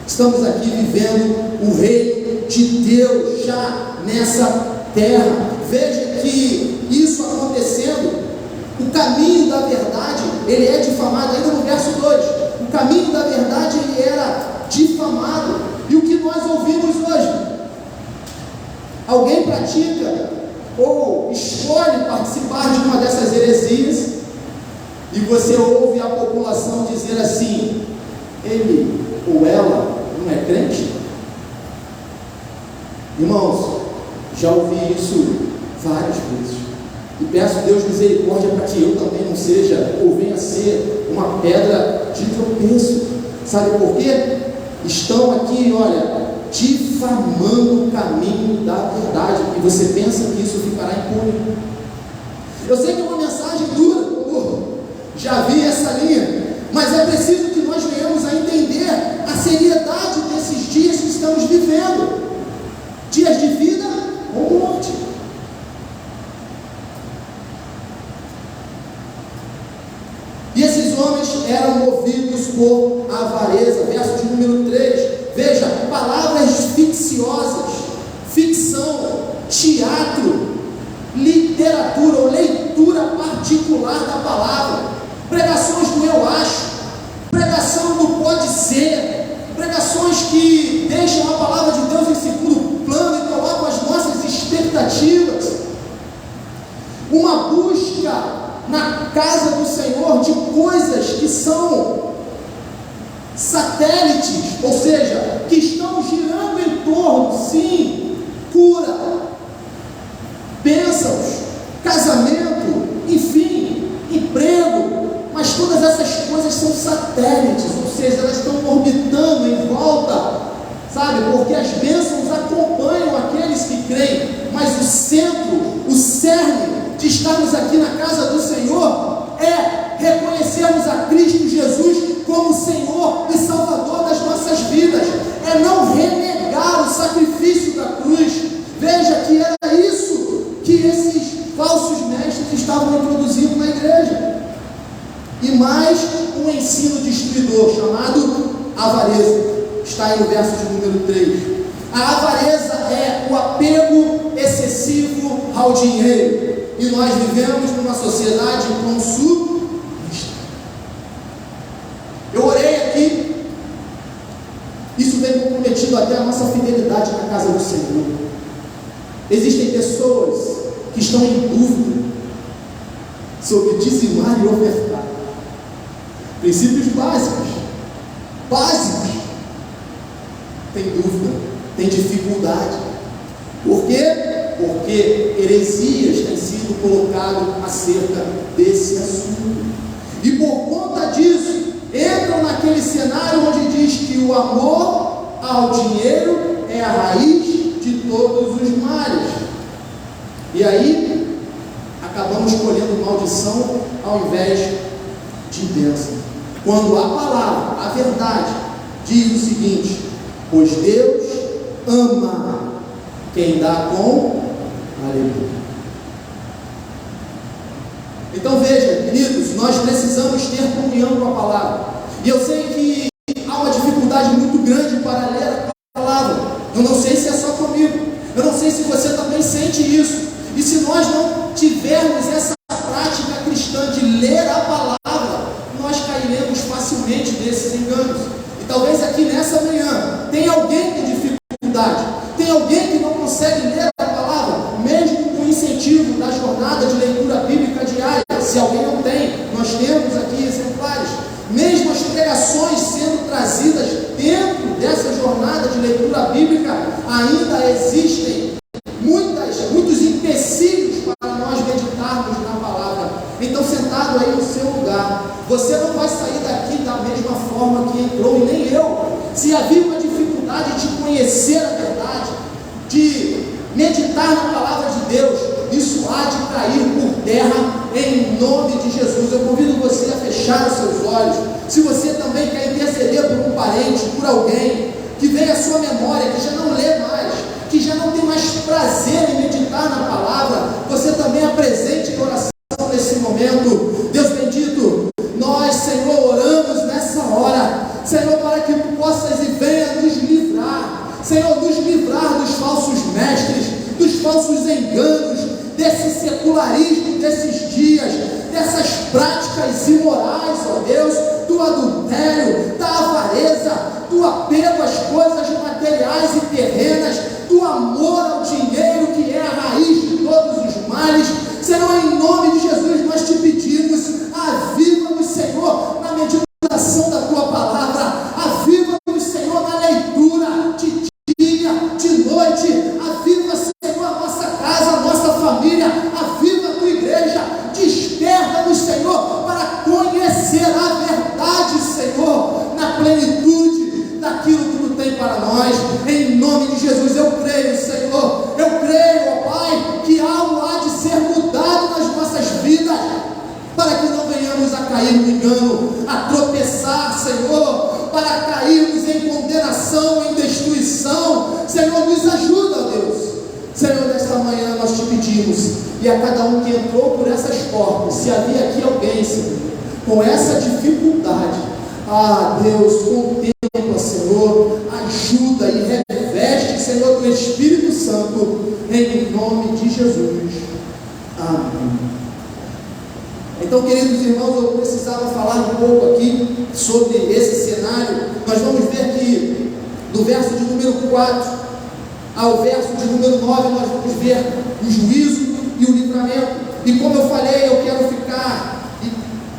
Estamos aqui vivendo o reino de Deus já nessa terra. Veja que isso acontecendo, o caminho da verdade, ele é difamado, ainda no verso 2, o caminho da verdade, ele era difamado. E o que nós ouvimos hoje? Alguém pratica ou escolhe participar de uma dessas heresias, e você ouve a população dizer assim: ele ou ela não é crente? Irmãos, já ouvi isso várias vezes, e peço a Deus misericórdia para que eu também não seja ou venha a ser uma pedra de tropeço. Sabe por quê? Estão aqui, olha, difamando o caminho da verdade, e você pensa que isso ficará impune. Eu sei que é uma mensagem dura, já vi essa linha, mas é preciso que nós venhamos a entender a seriedade desses dias que estamos vivendo, dias de vida ou morte. E esses homens eram movidos por avareza, verso de número 3, veja, palavras ficciosas, ficção, teatro, literatura ou leitura particular da palavra, pregações do eu acho, pregação do pode ser, pregações que deixam a palavra de Deus em segundo plano e colocam as nossas expectativas, uma busca na casa do Senhor de coisas que são satélites, ou seja, que estão girando em torno, sim, cura, bênçãos, casamento, enfim, emprego, mas todas essas coisas são satélites, ou seja, elas estão orbitando em volta, sabe, porque as bênçãos acompanham aqueles que creem, mas o centro, o cerne de estarmos aqui na casa do Senhor é reconhecermos a Cristo Jesus como Senhor e Salvador das nossas vidas, é não renegar o sacrifício da cruz. Veja que era isso que esses falsos mestres estavam introduzindo na igreja, e mais um ensino destruidor chamado avareza, está aí no verso de número 3. A avareza é o apego excessivo ao dinheiro, e nós vivemos numa sociedade consumista. Eu orei aqui, isso vem comprometido até a nossa fidelidade na casa do Senhor. Existem pessoas que estão em dúvida sobre dizimar e ofertar, princípios básicos, tem dúvida, tem dificuldade. Por quê? Porque heresias têm sido colocadas acerca desse assunto, e por conta disso entram naquele cenário onde diz que o amor ao dinheiro é a raiz de todos os males, e aí acabamos colhendo maldição ao invés de bênção, quando a palavra, a verdade, diz o seguinte: pois Deus ama quem dá com alegria. Então veja, queridos, nós precisamos ter comunhão com a palavra, e eu sei que há uma dificuldade muito grande para ler a palavra. Eu não sei se é só comigo, eu não sei se você também sente isso, e se nós não tivermos essa prática cristã de ler a palavra, nós cairemos facilmente desses enganos. E talvez aqui nessa manhã tem alguém com dificuldade, tem alguém que não consegue ler a palavra, mesmo com o incentivo da jornada de leitura bíblica diária. Se alguém não tem, nós temos aqui exemplares. pregações sendo trazidas dentro dessa jornada de leitura bíblica, ainda existem muitos empecilhos para nós meditarmos na palavra. Então, sentado aí no seu lugar, você não vai sair daqui da mesma forma que entrou, e nem eu. Se havia uma dificuldade de conhecer a verdade, de meditar na palavra de Deus, isso há de cair por terra em nome de Jesus. Eu convido você a fechar os seus olhos. Se você também quer interceder por um parente, por alguém que vem à sua memória, que já não lê mais, que já não tem mais prazer em meditar na palavra, você também apresente em oração nesse momento. Deus bendito, nós, Senhor, oramos nessa hora, Senhor, para que Tu possas e venha nos livrar, Senhor, nos livrar dos falsos mestres, dos falsos enganos, desse secularismo desses dias, dessas práticas imorais, ó Deus, do adultério, da avareza, do apego às coisas materiais e terrenas, do amor ao dinheiro, que é a raiz de todos os males. Senhor, em nome de Jesus, nós te pedimos, aviva-nos, Senhor, na meditação da Tua palavra, aviva-nos, Senhor, na leitura de dia, de noite, aviva, Senhor, a nossa casa, a nossa família, aviva a Tua igreja, desperta-nos, Senhor, para conhecer a verdade, Senhor, na plenitude daquilo que Tu tem para nós. Em nome de Jesus, eu creio, Senhor, eu creio, ó Pai, que algo há de ser mudado nas nossas vidas, para que não venhamos a cair no engano, a tropeçar, Senhor, para cairmos em condenação, em destruição. Senhor, nos ajuda, ó Deus. Senhor, nesta manhã nós te pedimos, e a cada um que entrou por essas portas, se havia aqui alguém, Senhor, com essa dificuldade, Deus, contempla, Senhor, ajuda e reveste, Senhor, do Espírito Santo, em nome de Jesus. Amém. Então, queridos irmãos, eu precisava falar um pouco aqui sobre esse cenário. Nós vamos ver que do verso de número 4 ao verso de número 9, nós vamos ver o juízo e o livramento. E como eu falei, eu quero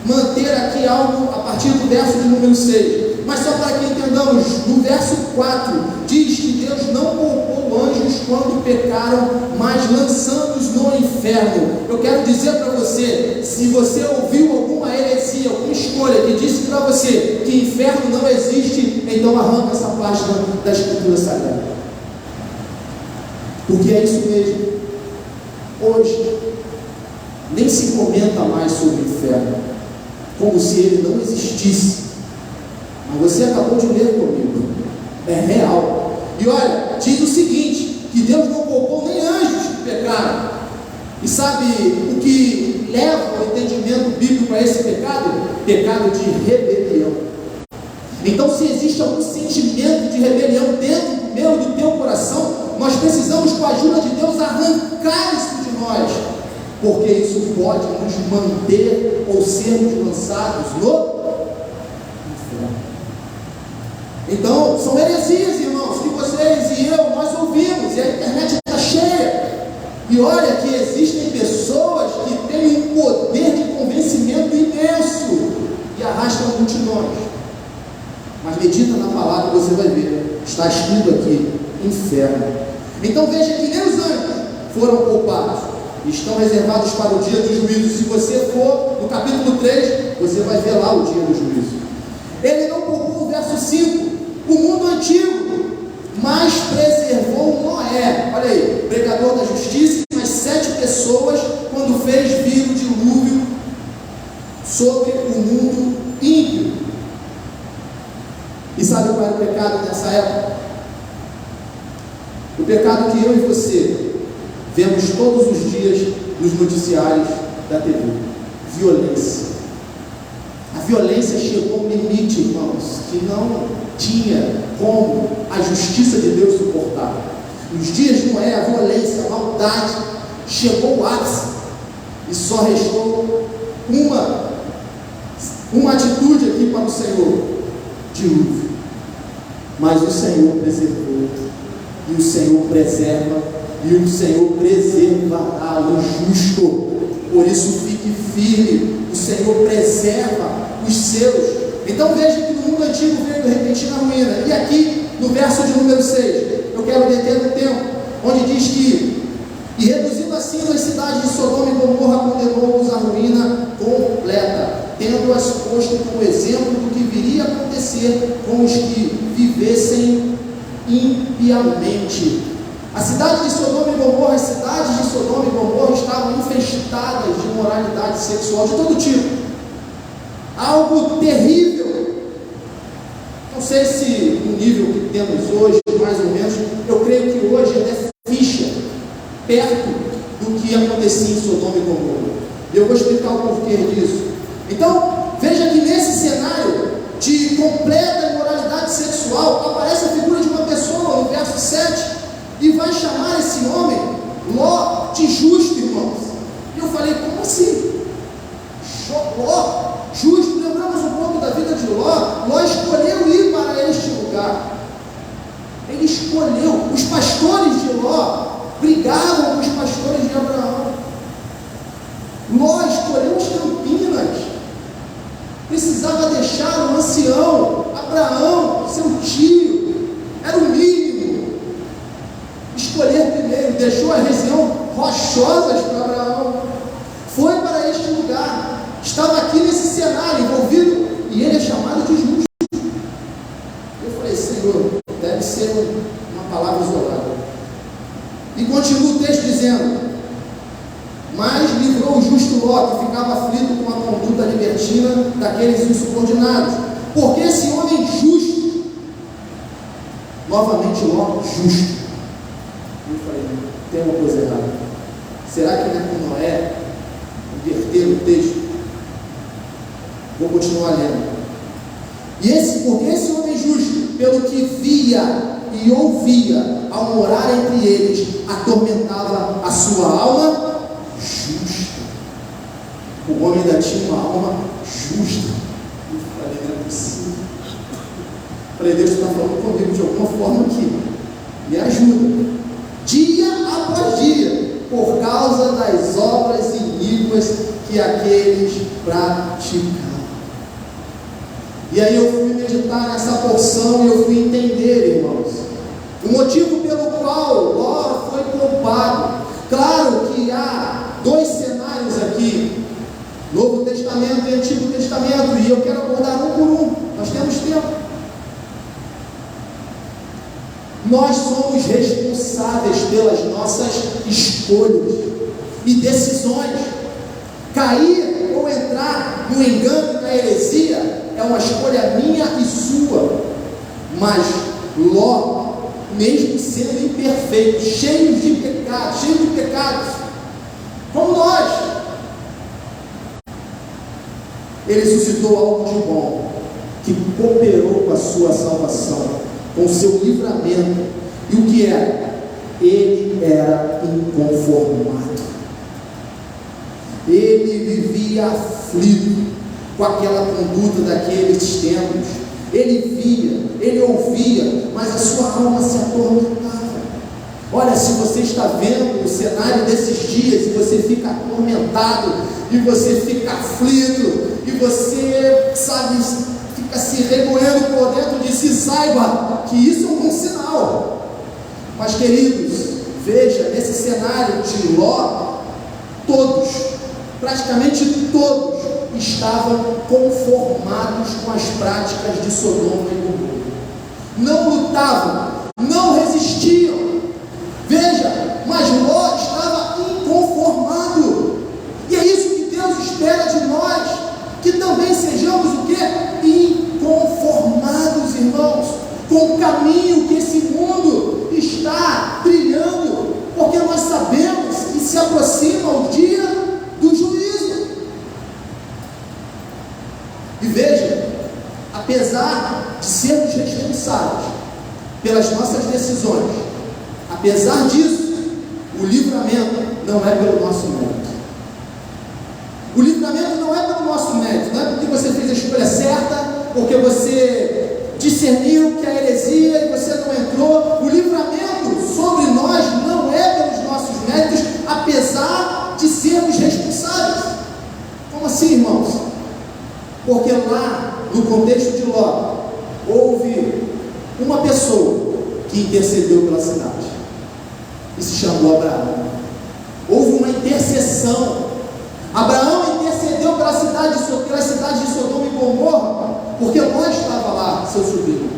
manter aqui algo a partir do verso de número 6. Mas só para que entendamos, no verso 4 diz que Deus não poupou anjos quando pecaram, mas lançando-os no inferno. Eu quero dizer para você, se você ouviu alguma heresia, alguma escolha que disse para você que inferno não existe, então arranca essa página da Escritura Sagrada, porque é isso mesmo. Hoje nem se comenta mais sobre o inferno, como se ele não existisse. Mas você acabou de ler comigo, é real. E olha, diz o seguinte, que Deus não poupou nem anjos que pecaram. E sabe o que leva o entendimento bíblico a esse pecado? Pecado de rebelião. Então, se existe algum sentimento de rebelião dentro do meu e do teu coração, nós precisamos, com a ajuda de Deus, arrancar isso de nós, porque isso pode nos manter ou sermos lançados no inferno. Então, são heresias, irmãos, que vocês e eu, nós ouvimos, e a internet está cheia. E olha que existem pessoas que têm um poder de convencimento imenso e arrastam multidões. Mas medita na palavra e você vai ver, está escrito aqui, inferno. Então veja que nem os anjos foram poupados, estão reservados para o dia do juízo. Se você for no capítulo 3, você vai ver lá o dia do juízo. Ele não poupou o verso 5, o mundo antigo, mas preservou Noé. Olha aí, pregador da justiça, mas 7 pessoas, quando fez vir o dilúvio sobre o mundo ímpio. E sabe qual era o pecado nessa época? O pecado que eu e você vemos todos os dias nos noticiários da TV: violência. A violência chegou a um limite, irmãos, que não tinha como a justiça de Deus suportar. Nos dias de Noé, a violência, a maldade chegou ao ápice, e só restou uma atitude aqui para o Senhor: dilúvio. Mas o Senhor preservou, e o Senhor preserva, e o Senhor preservará o justo. Por isso fique firme, o Senhor preserva os seus. Então veja que no mundo antigo veio de repentina ruína. E aqui, no verso de número 6, eu quero deter no tempo, onde diz que, e reduzindo assim as cidades de Sodoma e Gomorra, condenou-os à ruína completa, tendo-as posto como exemplo do que viria a acontecer com os que vivessem impiamente. A cidade de Sodoma e Gomorra, as cidades de Sodoma e Gomorra estavam infestadas de imoralidade sexual de todo tipo. Algo terrível. Não sei se no nível que temos hoje, mais ou menos, eu creio que hoje até ficha perto do que acontecia em Sodoma e Gomorra. E eu vou explicar o porquê disso. Então, veja que nesse cenário de completa imoralidade sexual, aparece a figura de uma pessoa, no verso 7, e vai chamar esse homem Ló de justo, irmãos. E eu falei, como assim? Ló, justo. Lembramos um pouco da vida de Ló. Ló escolheu ir para este lugar. Ele escolheu. Os pastores de Ló brigavam com os pastores de Abraão. Ló escolheu as campinas. Precisava deixar o ancião Abraão, seu tio. Era o mínimo. Escolher primeiro. Deixou a região rochosas para Abraão. Foi para este lugar. Estava aqui nesse cenário envolvido. E ele é chamado de justo. Eu falei, Senhor, deve ser uma palavra isolada. E continua o texto dizendo: mas livrou o justo Ló, que ficava aflito com a conduta libertina daqueles insubordinados. Porque esse homem justo, novamente Ló, justo. Eu falei, tem uma coisa errada. Será que não é com Noé inverter o texto? Vou continuar lendo. Porque esse homem justo, pelo que via e ouvia, ao morar entre eles, atormentava a sua alma justa. O homem ainda tinha uma alma justa. Eu falei, não é possível. Falei, Deus está falando comigo de alguma forma aqui. Me ajuda. Dia após dia, por causa das obras iníquas que aqueles praticavam. E aí eu fui meditar nessa porção e eu fui entender, irmãos, o motivo pelo qual Ló foi culpado. Claro que há dois cenários aqui, Novo Testamento e Antigo Testamento, e eu quero abordar um por um. Nós temos tempo. Nós somos responsáveis pelas nossas escolhas e decisões. Cair ou entrar no engano e na heresia é uma escolha minha e sua. Mas Ló, mesmo sendo imperfeito, cheio de pecados, como nós, ele suscitou algo de bom, que cooperou com a sua salvação, com o seu livramento. E o que era? Ele era inconformado. Ele vivia aflito com aquela conduta daqueles tempos. Ele via, ele ouvia, mas a sua alma se atormentava. Olha, se você está vendo o cenário desses dias e você fica atormentado, e você fica aflito, e você, sabe, fica se remoendo por dentro de si, saiba que isso é um bom sinal. Mas, queridos, veja, nesse cenário de Ló, todos, praticamente todos, estavam conformados com as práticas de Sodoma e Gomorra. Não lutavam, não resistiam. Veja, mas Ló estava inconformado. E é isso que Deus espera de nós, que também sejamos o quê? Inconformados, irmãos, com o caminho que esse mundo está trilhando, porque nós sabemos que se aproxima o dia do juízo. E veja, apesar de sermos responsáveis pelas nossas decisões, apesar disso, o livramento não é pelo nosso mérito. O livramento não é pelo nosso mérito, não é porque você fez a escolha certa, porque você discerniu que a heresia e você não entrou. O livramento sobre nós não é pelos nossos méritos, apesar de sermos responsáveis. Como assim, irmãos? Porque lá no contexto de Ló, houve uma pessoa que intercedeu pela cidade e se chamou Abraão. Houve uma intercessão. Abraão intercedeu pelas cidades de Sodoma e Gomorra, porque Ló estava lá, seu sobrinho.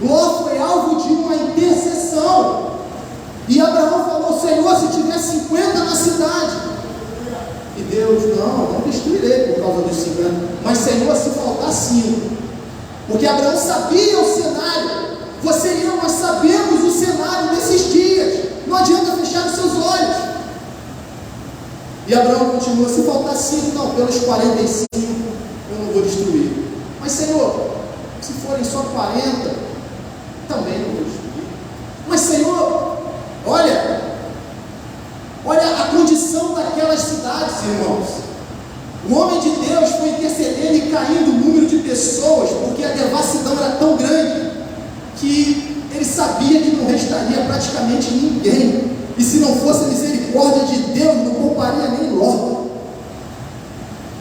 Ló foi alvo de uma intercessão. E Abraão falou: Senhor, se tiver 50 na cidade. E Deus: não destruirei por causa dos 50. Mas Senhor, se faltar 5. Porque Abraão sabia o cenário. Você e eu, nós sabemos o cenário desses dias. Não adianta fechar os seus olhos. E Abraão continua: se faltar 5, não, pelos 45 eu não vou destruir. Mas Senhor, se forem só 40, também não vou destruir. Mas Senhor, olha a condição daquelas cidades, irmãos. O homem de Deus foi intercedendo e caindo o número de pessoas, porque a devassidão era tão grande que ele sabia que não restaria praticamente ninguém. E se não fosse a misericórdia de Deus, não pouparia nem Ló.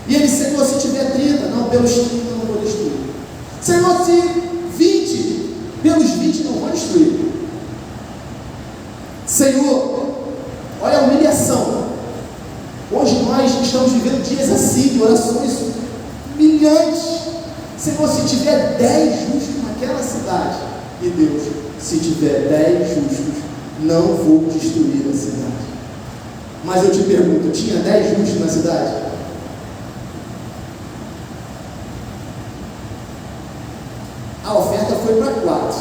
E ele: Senhor, se tiver 30, não, pelos 30 eu não vou destruir. Senhor, se 20, pelos 20 não vou destruir. Senhor, olha a humilhação. Hoje nós estamos vivendo dias assim, de orações humilhantes. Senhor, se tiver 10 justos naquela cidade. E Deus: se tiver 10 justos, não vou destruir a cidade. Mas eu te pergunto, tinha 10 justos na cidade? A oferta foi para 4.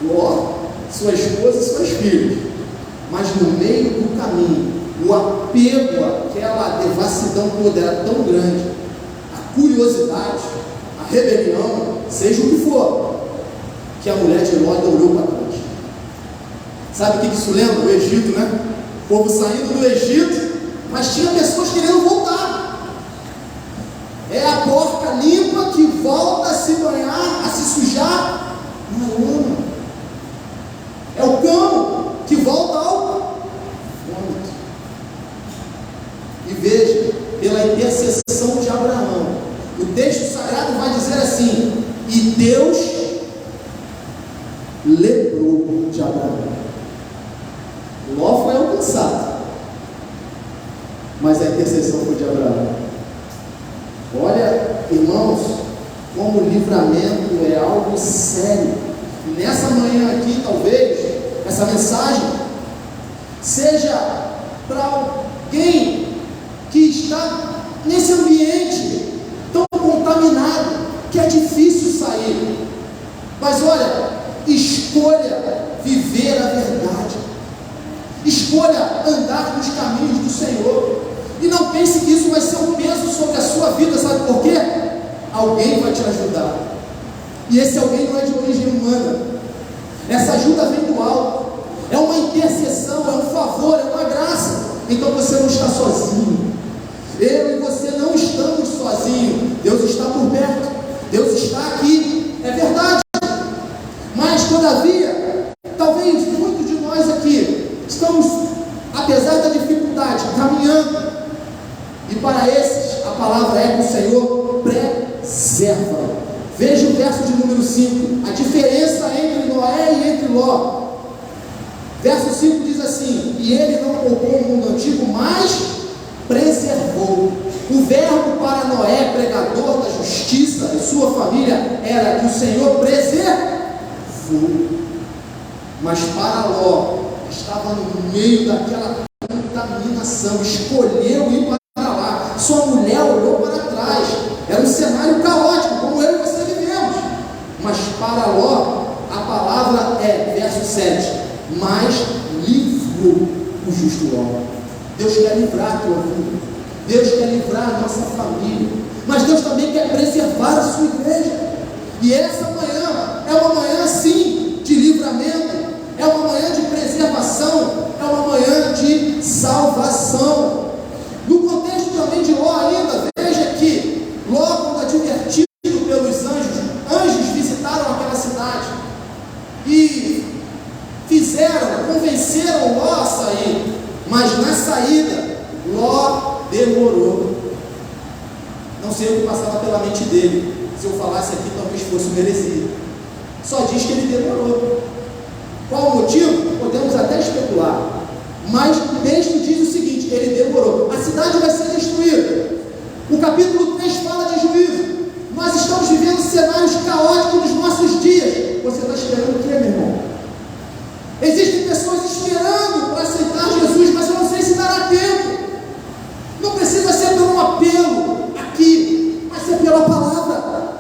Ló, sua esposa e seus filhos. Mas no meio do caminho, o apego àquela devassidão toda era tão grande, a curiosidade, a rebelião, seja o que for, que a mulher de Ló olhou para trás. Sabe o que isso lembra? O Egito, né? O povo saindo do Egito, mas tinha pessoas querendo voltar. É a porca limpa que volta a se banhar, a se sujar na lama. É o cão que volta ao vômito. E veja, pela intercessão de Abraão, o texto sagrado vai dizer assim: e Deus lembrou de Abraão. Ló foi alcançado, mas a intercessão foi de Abraão. Olha, irmãos, como o livramento é algo sério. E nessa manhã aqui, talvez, essa mensagem seja para alguém que está nesse ambiente tão contaminado, que é difícil sair. Mas olha, escolha viver a verdade. Escolha andar nos caminhos do Senhor. E não pense que isso vai ser um peso sobre a sua vida. Sabe por quê? Alguém vai te ajudar. E esse alguém não é de origem humana. Essa ajuda vem do alto. É uma intercessão, é um favor, é uma graça. Então você não está sozinho. Eu e você não estamos sozinhos. Deus está por perto. Deus está aqui. É verdade. Mas todavia, talvez muitos de nós aqui estamos, apesar da dificuldade, caminhando. E para esses, a palavra é que o Senhor preserva. Veja o verso de número 5. A diferença entre Noé e entre Ló. Verso 5 diz assim: e ele não poupou o mundo antigo, mas preservou. O verbo para Noé, pregador da justiça, e sua família, era que o Senhor preservou. Mas para Ló, estava no meio daquela contaminação, escolheu ir para lá. Sua mulher olhou para trás. Era um cenário caótico, como eu e você vivemos. Mas para Ló, a palavra é, verso 7, mas livrou o justo Ló. Deus quer livrar a tua vida. Deus quer livrar a nossa família. Mas Deus também quer preservar a sua igreja. E essa manhã é uma manhã sim de livramento. É uma manhã de preservação. É uma manhã de salvação. No contexto também de Ló ainda, veja que Ló, quando advertido pelos anjos visitaram aquela cidade e convenceram Ló a sair. Mas na saída, Ló demorou. Não sei o que passava pela mente dele. Se eu falasse aqui, talvez fosse uma heresia. Só diz que ele demorou. Qual o motivo? Podemos até especular. Mas o texto diz o seguinte: ele demorou. A cidade vai ser destruída. O capítulo 3 fala de juízo. Nós estamos vivendo cenários caóticos nos nossos dias. Você está esperando o que, meu irmão? Existem pessoas esperando para aceitar Jesus, mas eu não sei se dará tempo. Não precisa ser por um apelo aqui, mas ser pela palavra.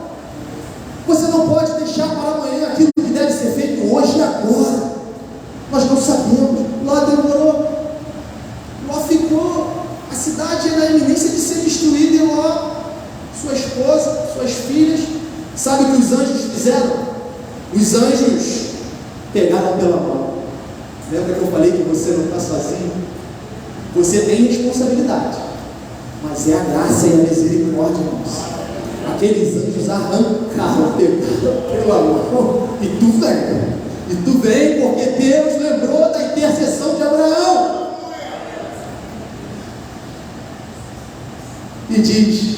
Você não pode deixar para amanhã aquilo que deve ser feito hoje e agora. Nós não sabemos. Ló demorou. Ló ficou. A cidade era na iminência de ser destruída e Ló, sua esposa, suas filhas, sabe o que os anjos fizeram? Os anjos pegaram pela mão. Lembra que eu falei que você não está sozinho? Você tem responsabilidade, mas é a graça e a misericórdia, irmãos. Aqueles anjos arrancaram, pegaram pela mão, e tu vem porque Deus lembrou da intercessão de Abraão. E diz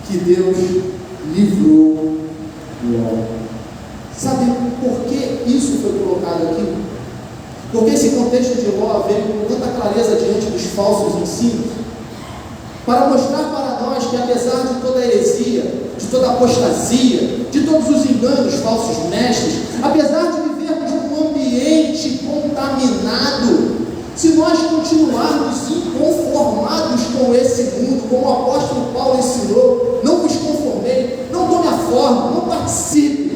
que Deus livrou Ló. Sabe por que isso foi colocado aqui? Porque esse contexto de Ló veio com tanta clareza diante dos falsos ensinos, para mostrar para nós que apesar de toda a heresia, de toda a apostasia, de todos os enganos, falsos mestres, apesar de vivermos num ambiente contaminado, se nós continuarmos inconformados com esse mundo, como o apóstolo Paulo ensinou, não vos conformei, não tome a forma, não participe.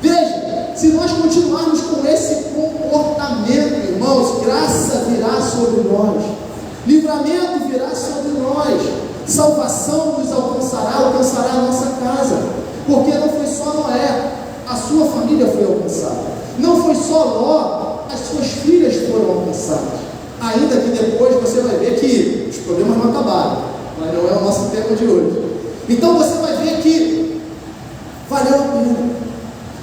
Veja, se nós continuarmos com esse comportamento, irmãos, graça virá sobre nós, livramento virá sobre nós, salvação nos alcançará a nossa casa, porque não foi só Noé, a sua família foi alcançada, não foi só Ló, as suas filhas foram alcançadas. Ainda que depois você vai ver que os problemas não acabaram, mas não é o nosso tema de hoje. Então você vai ver que valeu a pena.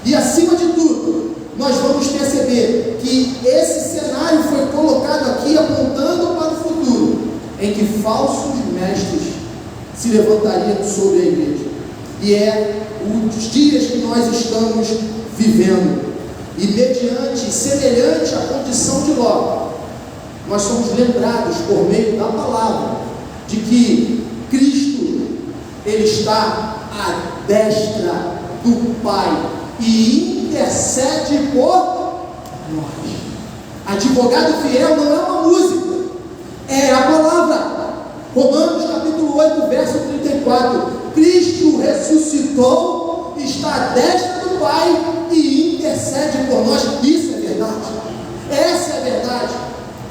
E acima de tudo, nós vamos perceber que esse cenário foi colocado aqui apontando para o futuro, em que falsos mestres se levantariam sobre a igreja. E é os dias que nós estamos vivendo. E mediante, semelhante à condição de Ló, nós somos lembrados por meio da palavra de que Cristo, Ele está à destra do Pai e intercede por nós. Advogado fiel não é uma música, é a palavra. Romanos capítulo 8, verso 34. Cristo ressuscitou, está à destra do Pai e intercede por nós. Isso é verdade. Essa é a verdade.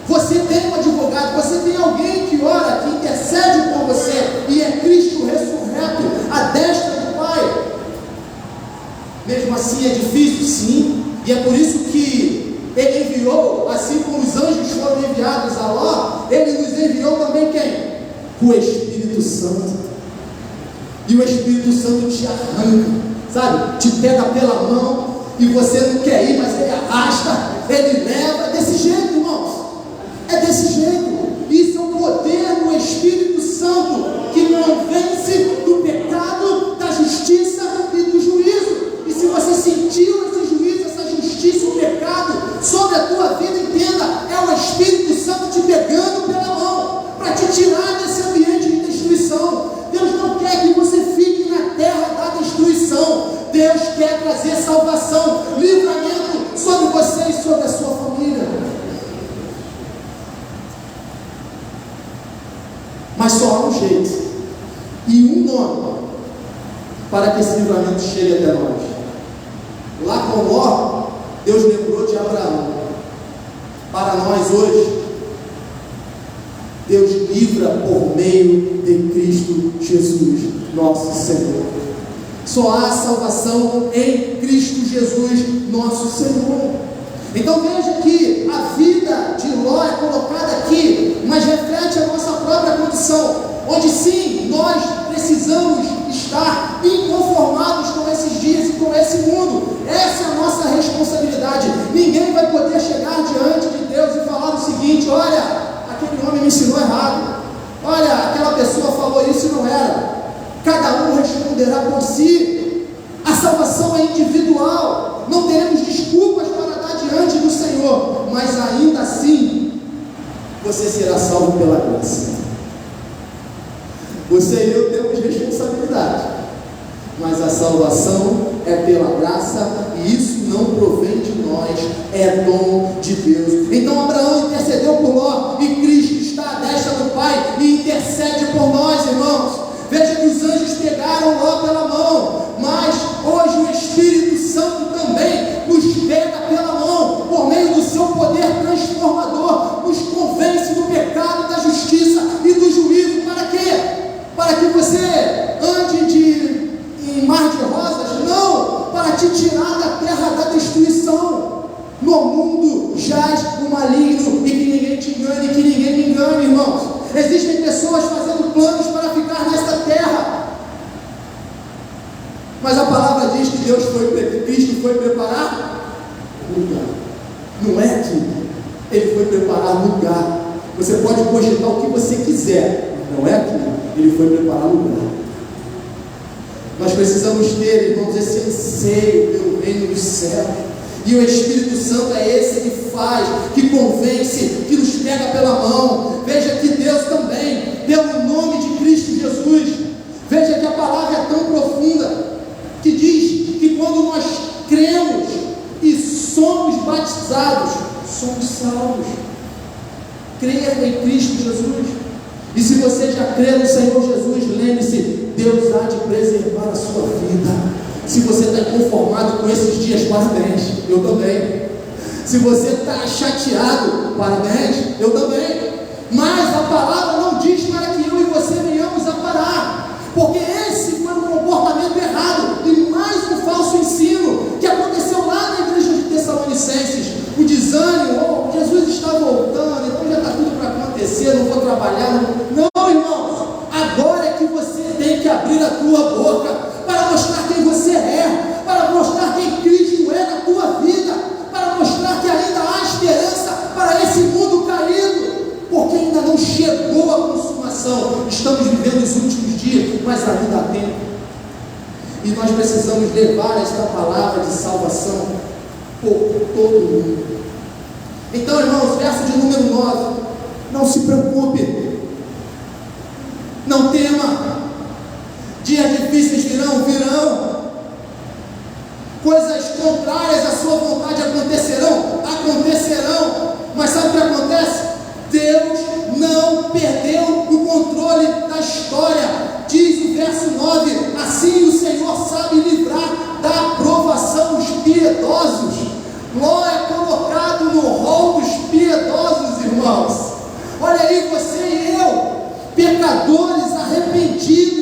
Você tem um advogado, você tem alguém que ora, que intercede por você, e é Cristo ressurreto, à destra do Pai. Mesmo assim é difícil, sim, e é por isso que Ele enviou, assim como os anjos foram enviados a Ló, Ele nos enviou também quem? O Espírito Santo. E o Espírito Santo te arranca, sabe? Te pega pela mão, e você não quer ir, mas Ele arrasta, Ele leva, desse jeito, irmãos. É desse jeito. Isso é o poder do Espírito Santo, que não vence do pecado, da justiça e do juízo. E se você sentiu esse juízo, essa justiça, o pecado sobre a tua vida, entenda, é o Espírito Santo te pegando pela mão, para te tirar desse ambiente de destruição. Deus não quer que você fique na terra da destruição. Deus quer trazer salvação, livramento sobre você e sobre a sua família. Mas só há um jeito e um nome para que esse livramento chegue até nós. Lá com Ló, Deus lembrou de Abraão. Para nós hoje, Deus livra por meio de Cristo Jesus, nosso Senhor. Só há salvação em Cristo Jesus, nosso Senhor. Então veja que a vida de Ló é colocada aqui, mas reflete a nossa própria condição, onde sim, nós precisamos estar inconformados com esses dias e com esse mundo. Essa é a nossa responsabilidade. Ninguém vai poder chegar diante de Deus e falar o seguinte: olha, aquele homem me ensinou errado, olha, aquela pessoa falou isso e não era. Cada um responderá por si. salvação é individual, não teremos desculpas para dar diante do Senhor, mas ainda assim, você será salvo pela graça. Você e eu temos responsabilidade, mas a salvação é pela graça, e isso não provém de nós, é dom de Deus. Então Abraão intercedeu por Ló, e Cristo está à destra do Pai e intercede por nós, irmãos. Veja que os anjos pegaram Ló pela mão, mas hoje o Espírito Santo também nos pega pela mão, por meio do seu poder transformador, nos convence do pecado, da justiça e do juízo. Para quê? Para que você ande em mar de rosas? Não, para te tirar da terra da destruição. No mundo jaz o maligno, e que ninguém te engane, que ninguém me engane, irmãos. Existem pessoas fazendo planos para ficar nesta terra, mas a palavra diz que Cristo foi preparar lugar. Não é que Ele foi preparar lugar. Você pode cogitar o que você quiser, não é que Ele foi preparar lugar. Nós precisamos ter, irmãos, esse anseio pelo reino dos céus. E o Espírito Santo é esse que faz, que convence, que nos pega pela mão. Veja que Deus também deu o nome de Cristo Jesus. Veja que a palavra é tão profunda, que diz que quando nós cremos e somos batizados, somos salvos. Creia em Cristo Jesus. E se você já crê no Senhor Jesus, lembre-se, Deus há de preservar a sua vida. Se você está inconformado com esses dias, parabéns, eu também. Se você está chateado, parabéns, eu também. Mas a palavra não diz para que eu e você venhamos a parar, porque esse foi um comportamento errado e mais um falso ensino que aconteceu lá na igreja de Tessalonicenses. O desânimo, Jesus está voltando, então já está tudo para acontecer, não vou trabalhar. Não, irmãos, agora é que você tem que abrir a tua boca para mostrar quem você é, para mostrar quem Cristo é na tua vida, para mostrar que ainda há esperança para esse mundo caído, porque ainda não chegou a consumação. Estamos vivendo os últimos dias, mas ainda há tempo, e nós precisamos levar esta palavra de salvação por todo mundo. Então, irmãos, verso de número 9, não se preocupe, não tema. Dias difíceis virão, coisas contrárias à sua vontade acontecerão, mas sabe o que acontece? Deus não perdeu o controle da história. Diz o verso 9, assim o Senhor sabe livrar da aprovação os piedosos. Ló é colocado no rol dos piedosos, irmãos. Olha aí, você e eu, pecadores arrependidos,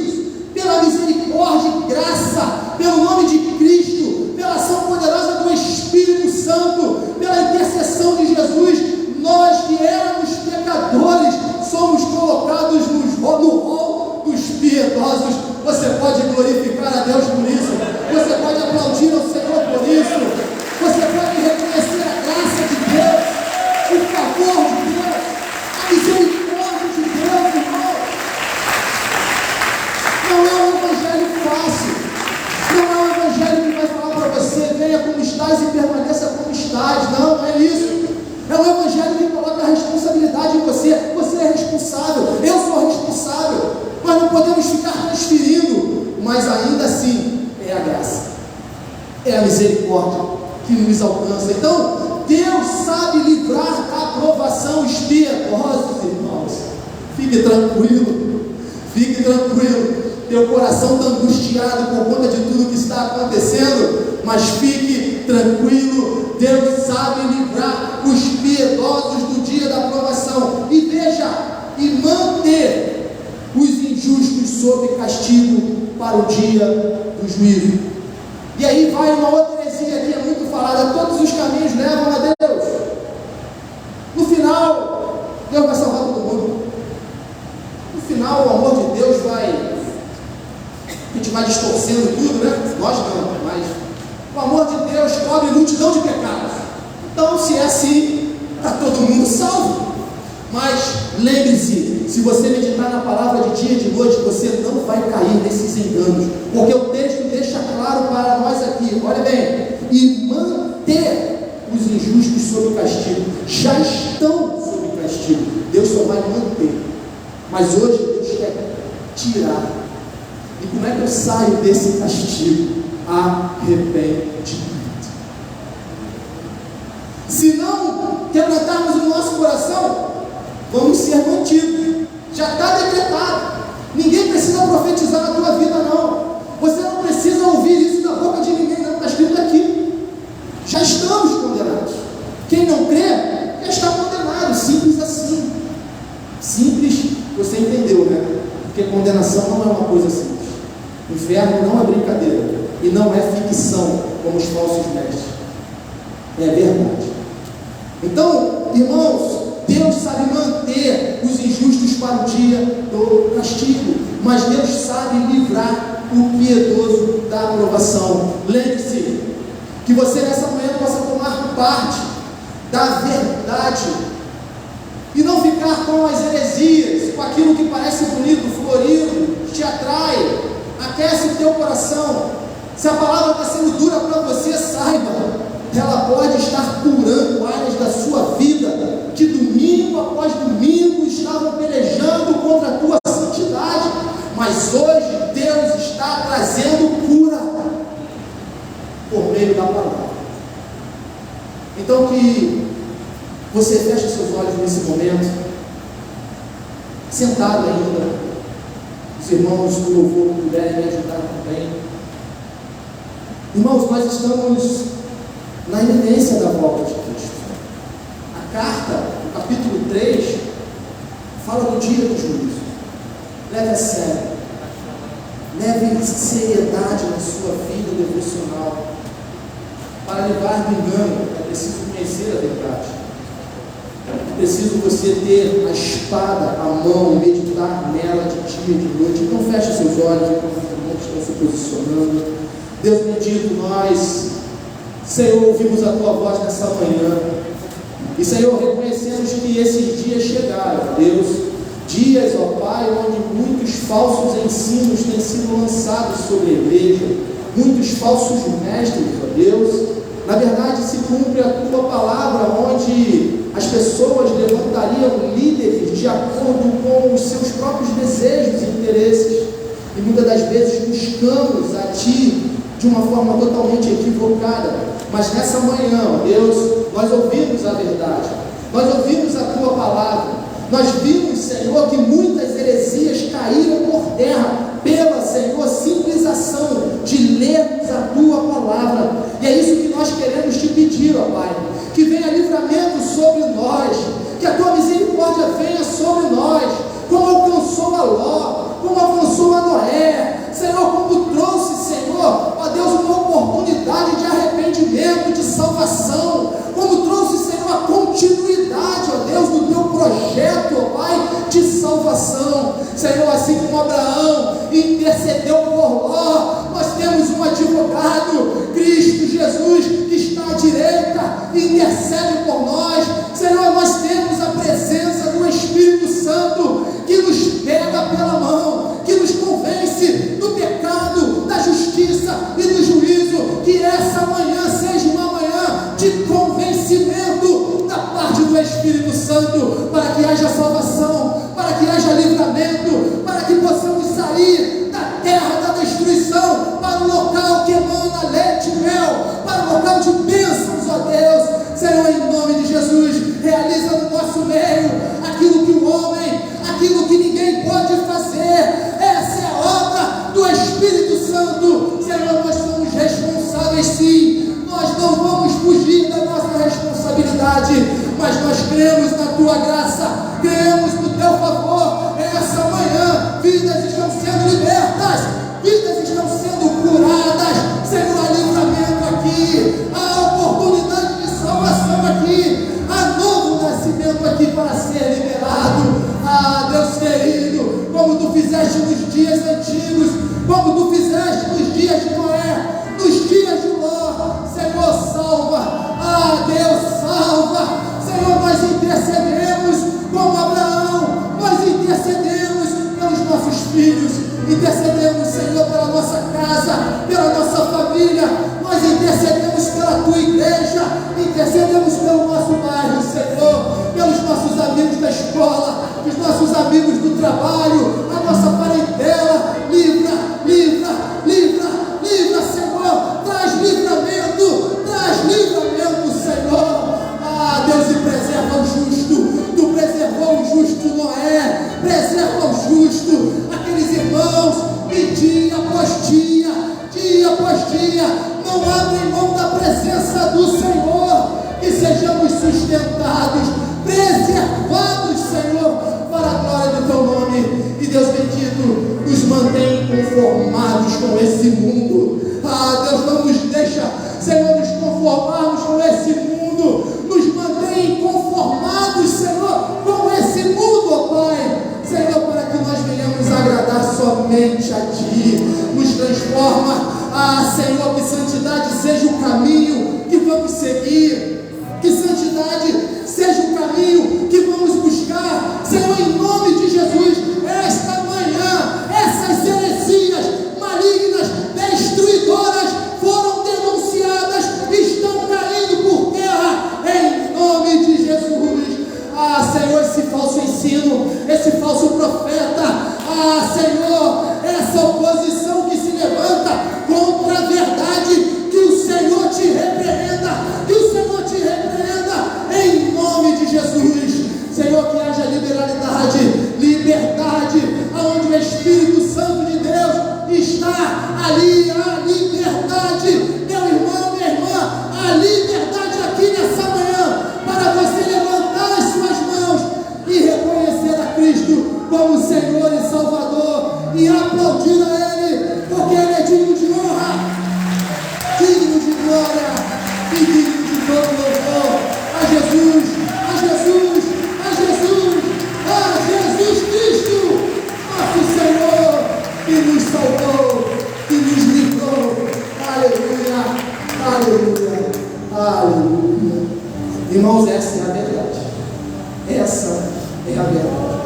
pela misericórdia e graça, pelo nome de Cristo, pela ação poderosa do Espírito Santo, pela intercessão de Jesus, nós que éramos pecadores, somos colocados no rol dos piedosos. Você pode glorificar a Deus por isso, você pode aplaudir ao Senhor por isso, você pode reconhecer a graça de Deus, o favor de Deus, a misericórdia de Deus, irmão. Não é um evangelho fácil, não é um evangelho que vai falar para você, venha como estás e permaneça como estás. Não é isso. É um evangelho que coloca a responsabilidade em você. Você é responsável, eu sou responsável. Nós não podemos ficar transferindo, mas ainda assim é a graça, é a misericórdia que nos alcança. Então Deus sabe livrar da aprovação os piedosos, irmãos. Fique tranquilo, fique tranquilo. Teu coração está angustiado por conta de tudo que está acontecendo, mas fique tranquilo. Deus sabe livrar os piedosos do dia da aprovação, e veja, e manter os injustos sob castigo para o dia do juízo. E aí vai uma outra heresia que é muito falada: todos os caminhos levam a Deus. No final, Deus vai salvar todo mundo. No final, o amor de Deus a gente vai distorcendo tudo, né? Nós não, mas o amor de Deus cobre multidão de pecados. Então, se é assim, está todo mundo salvo. Mas lembre-se, se você meditar na palavra de dia e de noite, você não vai cair nesses enganos, porque o texto deixa claro para nós aqui, olha bem, e manter os injustos sob castigo, já estão sob castigo, Deus só vai manter, mas hoje Deus quer tirar. E como é que eu saio desse castigo? Arrependimento. Se não quebrantarmos o nosso coração, vamos ser mantidos. Já está decretado. Ninguém precisa profetizar na tua vida, não. Você não precisa ouvir isso da boca de ninguém, não. Está escrito aqui. Já estamos condenados. Quem não crê, já está condenado. Simples assim. Simples, você entendeu, né? Porque condenação não é uma coisa simples. Inferno não é brincadeira. E não é ficção, como os falsos mestres. É verdade. Então, irmãos, Deus sabe manter os injustos para o dia do castigo, mas Deus sabe livrar o piedoso da aprovação. Lembre-se que você nessa manhã possa tomar parte da verdade e não ficar com as heresias, com aquilo que parece bonito, florido, te atrai, aquece o teu coração. Se a palavra está sendo dura para você, saiba, ela pode estar curando áreas da sua vida que domingo após domingo estavam pelejando contra a tua santidade, mas hoje Deus está trazendo cura por meio da palavra. Então que você feche seus olhos nesse momento, sentado ainda, os irmãos do louvor puderem me ajudar também. Irmãos, nós estamos na iminência da volta de Cristo. A carta, no capítulo 3, fala do dia do juízo. Leve a sério, leve seriedade na sua vida devocional. Para livrar do engano, é preciso conhecer a verdade. É preciso você ter a espada à mão e meditar nela de dia e de noite. Então feche seus olhos enquanto os irmãos estão se posicionando. Deus bendito, nós, Senhor, ouvimos a Tua voz nessa manhã, e Senhor, reconhecemos que esses dias chegaram, Deus, dias, ó Pai, onde muitos falsos ensinos têm sido lançados sobre a igreja, muitos falsos mestres, ó Deus. Na verdade se cumpre a Tua palavra, onde as pessoas levantariam líderes de acordo com os seus próprios desejos e interesses, e muitas das vezes buscamos a Ti de uma forma totalmente equivocada. Mas nessa manhã, Deus, nós ouvimos a verdade, nós ouvimos a Tua palavra, nós vimos, Senhor, que muitas heresias caíram por terra pela, Senhor, simples ação de lermos a Tua palavra. E é isso que nós queremos te pedir, ó Pai, que venha livramento sobre nós, que a Tua misericórdia venha sobre nós, como alcançou a Ló, como alcançou a Noé, Senhor, como trouxe, Senhor, ó Deus, uma oportunidade de arrependimento, de salvação, como trouxe, Senhor, a continuidade, ó Deus, do Teu projeto, ó Pai, de salvação. Senhor, assim como Abraão intercedeu por Ló, nós temos um advogado, Cristo Jesus, que está à direita, intercede por nós. Senhor, nós temos a presença do Espírito Santo, que nos pega pela mão, que nos convence do pecado, da justiça e do juízo. Que essa manhã seja uma manhã de convencimento da parte do Espírito Santo, para que haja salvação, para que haja livramento, para que possamos sair da terra da destruição para o local que emana leite e mel, para o local de bênçãos, ó Deus. Senhor, em nome de Jesus, realiza no nosso meio aquilo que o homem, aquilo que ninguém pode fazer. Essa é a obra do Espírito Santo. Senhor, nós somos responsáveis, sim, nós não vamos fugir da nossa responsabilidade, mas nós cremos na Tua graça, cremos no Teu favor. Essa manhã, vidas estão sendo libertas, vidas estão sendo curadas. Senhor, há livramento aqui, há oportunidade de salvação aqui, há novo nascimento aqui para ser liberado. Ah, Deus querido, como Tu fizeste nos dias antigos, como Tu fizeste nos dias de Noé, nos dias de Ló, Senhor, salva. Ah, Deus, salva. Senhor, nós intercedemos como Abraão filhos, intercedemos, Senhor, pela nossa casa, pela nossa família, nós intercedemos pela tua igreja, intercedemos pelo nosso bairro, Senhor, pelos nossos amigos da escola, os nossos amigos do trabalho, a nossa parentela. Livra, livra, livra, livra, Senhor, traz livramento, Senhor. Ah, Deus, e preserva o justo. Tu preservou o justo Noé, preserva o justo, aqueles irmãos que dia após dia após dia, não abrem mão da presença do Senhor, que sejamos sustentados, preservados, Senhor, para a glória do teu nome. E Deus bendito, nos mantém conformados com esse mundo. Ah, Deus, não nos deixa, Senhor, nos conformarmos com esse mundo, nos mantém conformados, Senhor, com esse mundo, ó Pai, Senhor, para que nós venhamos agradar somente a Ti. Nos transforma, Senhor, que santidade seja o caminho que vamos seguir, que santidade seja o caminho que vamos buscar, Senhor, em nome de Jesus. Esta manhã, essas heresias malignas, destruidoras, foram denunciadas, estão caindo por terra, em nome de Jesus. Senhor, esse falso ensino, esse falso profeta, Senhor, essa oposição que se levanta contra a verdade, que o Senhor te repreenda, em nome de Jesus. Senhor, que haja liberdade, aonde o Espírito Santo de Deus está, ali a liberdade, meu irmão, minha irmã, a liberdade aqui nessa manhã, para você levantar as suas mãos e reconhecer a Cristo como Senhor e Salvador, e aplaudir a Ele, porque Ele é digno de honra, digno de glória e digno de todo louvor. A Jesus Cristo, nosso Senhor, que nos salvou, que nos livrou. Aleluia, aleluia, aleluia. Irmãos, essa é a verdade. Essa é a verdade.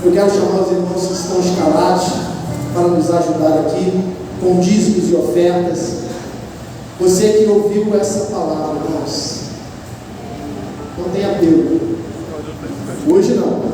Eu quero chamar os irmãos que estão escalados para nos ajudar aqui com dízimos e ofertas. Você que ouviu essa palavra, irmãos, não tenha medo. Hoje não.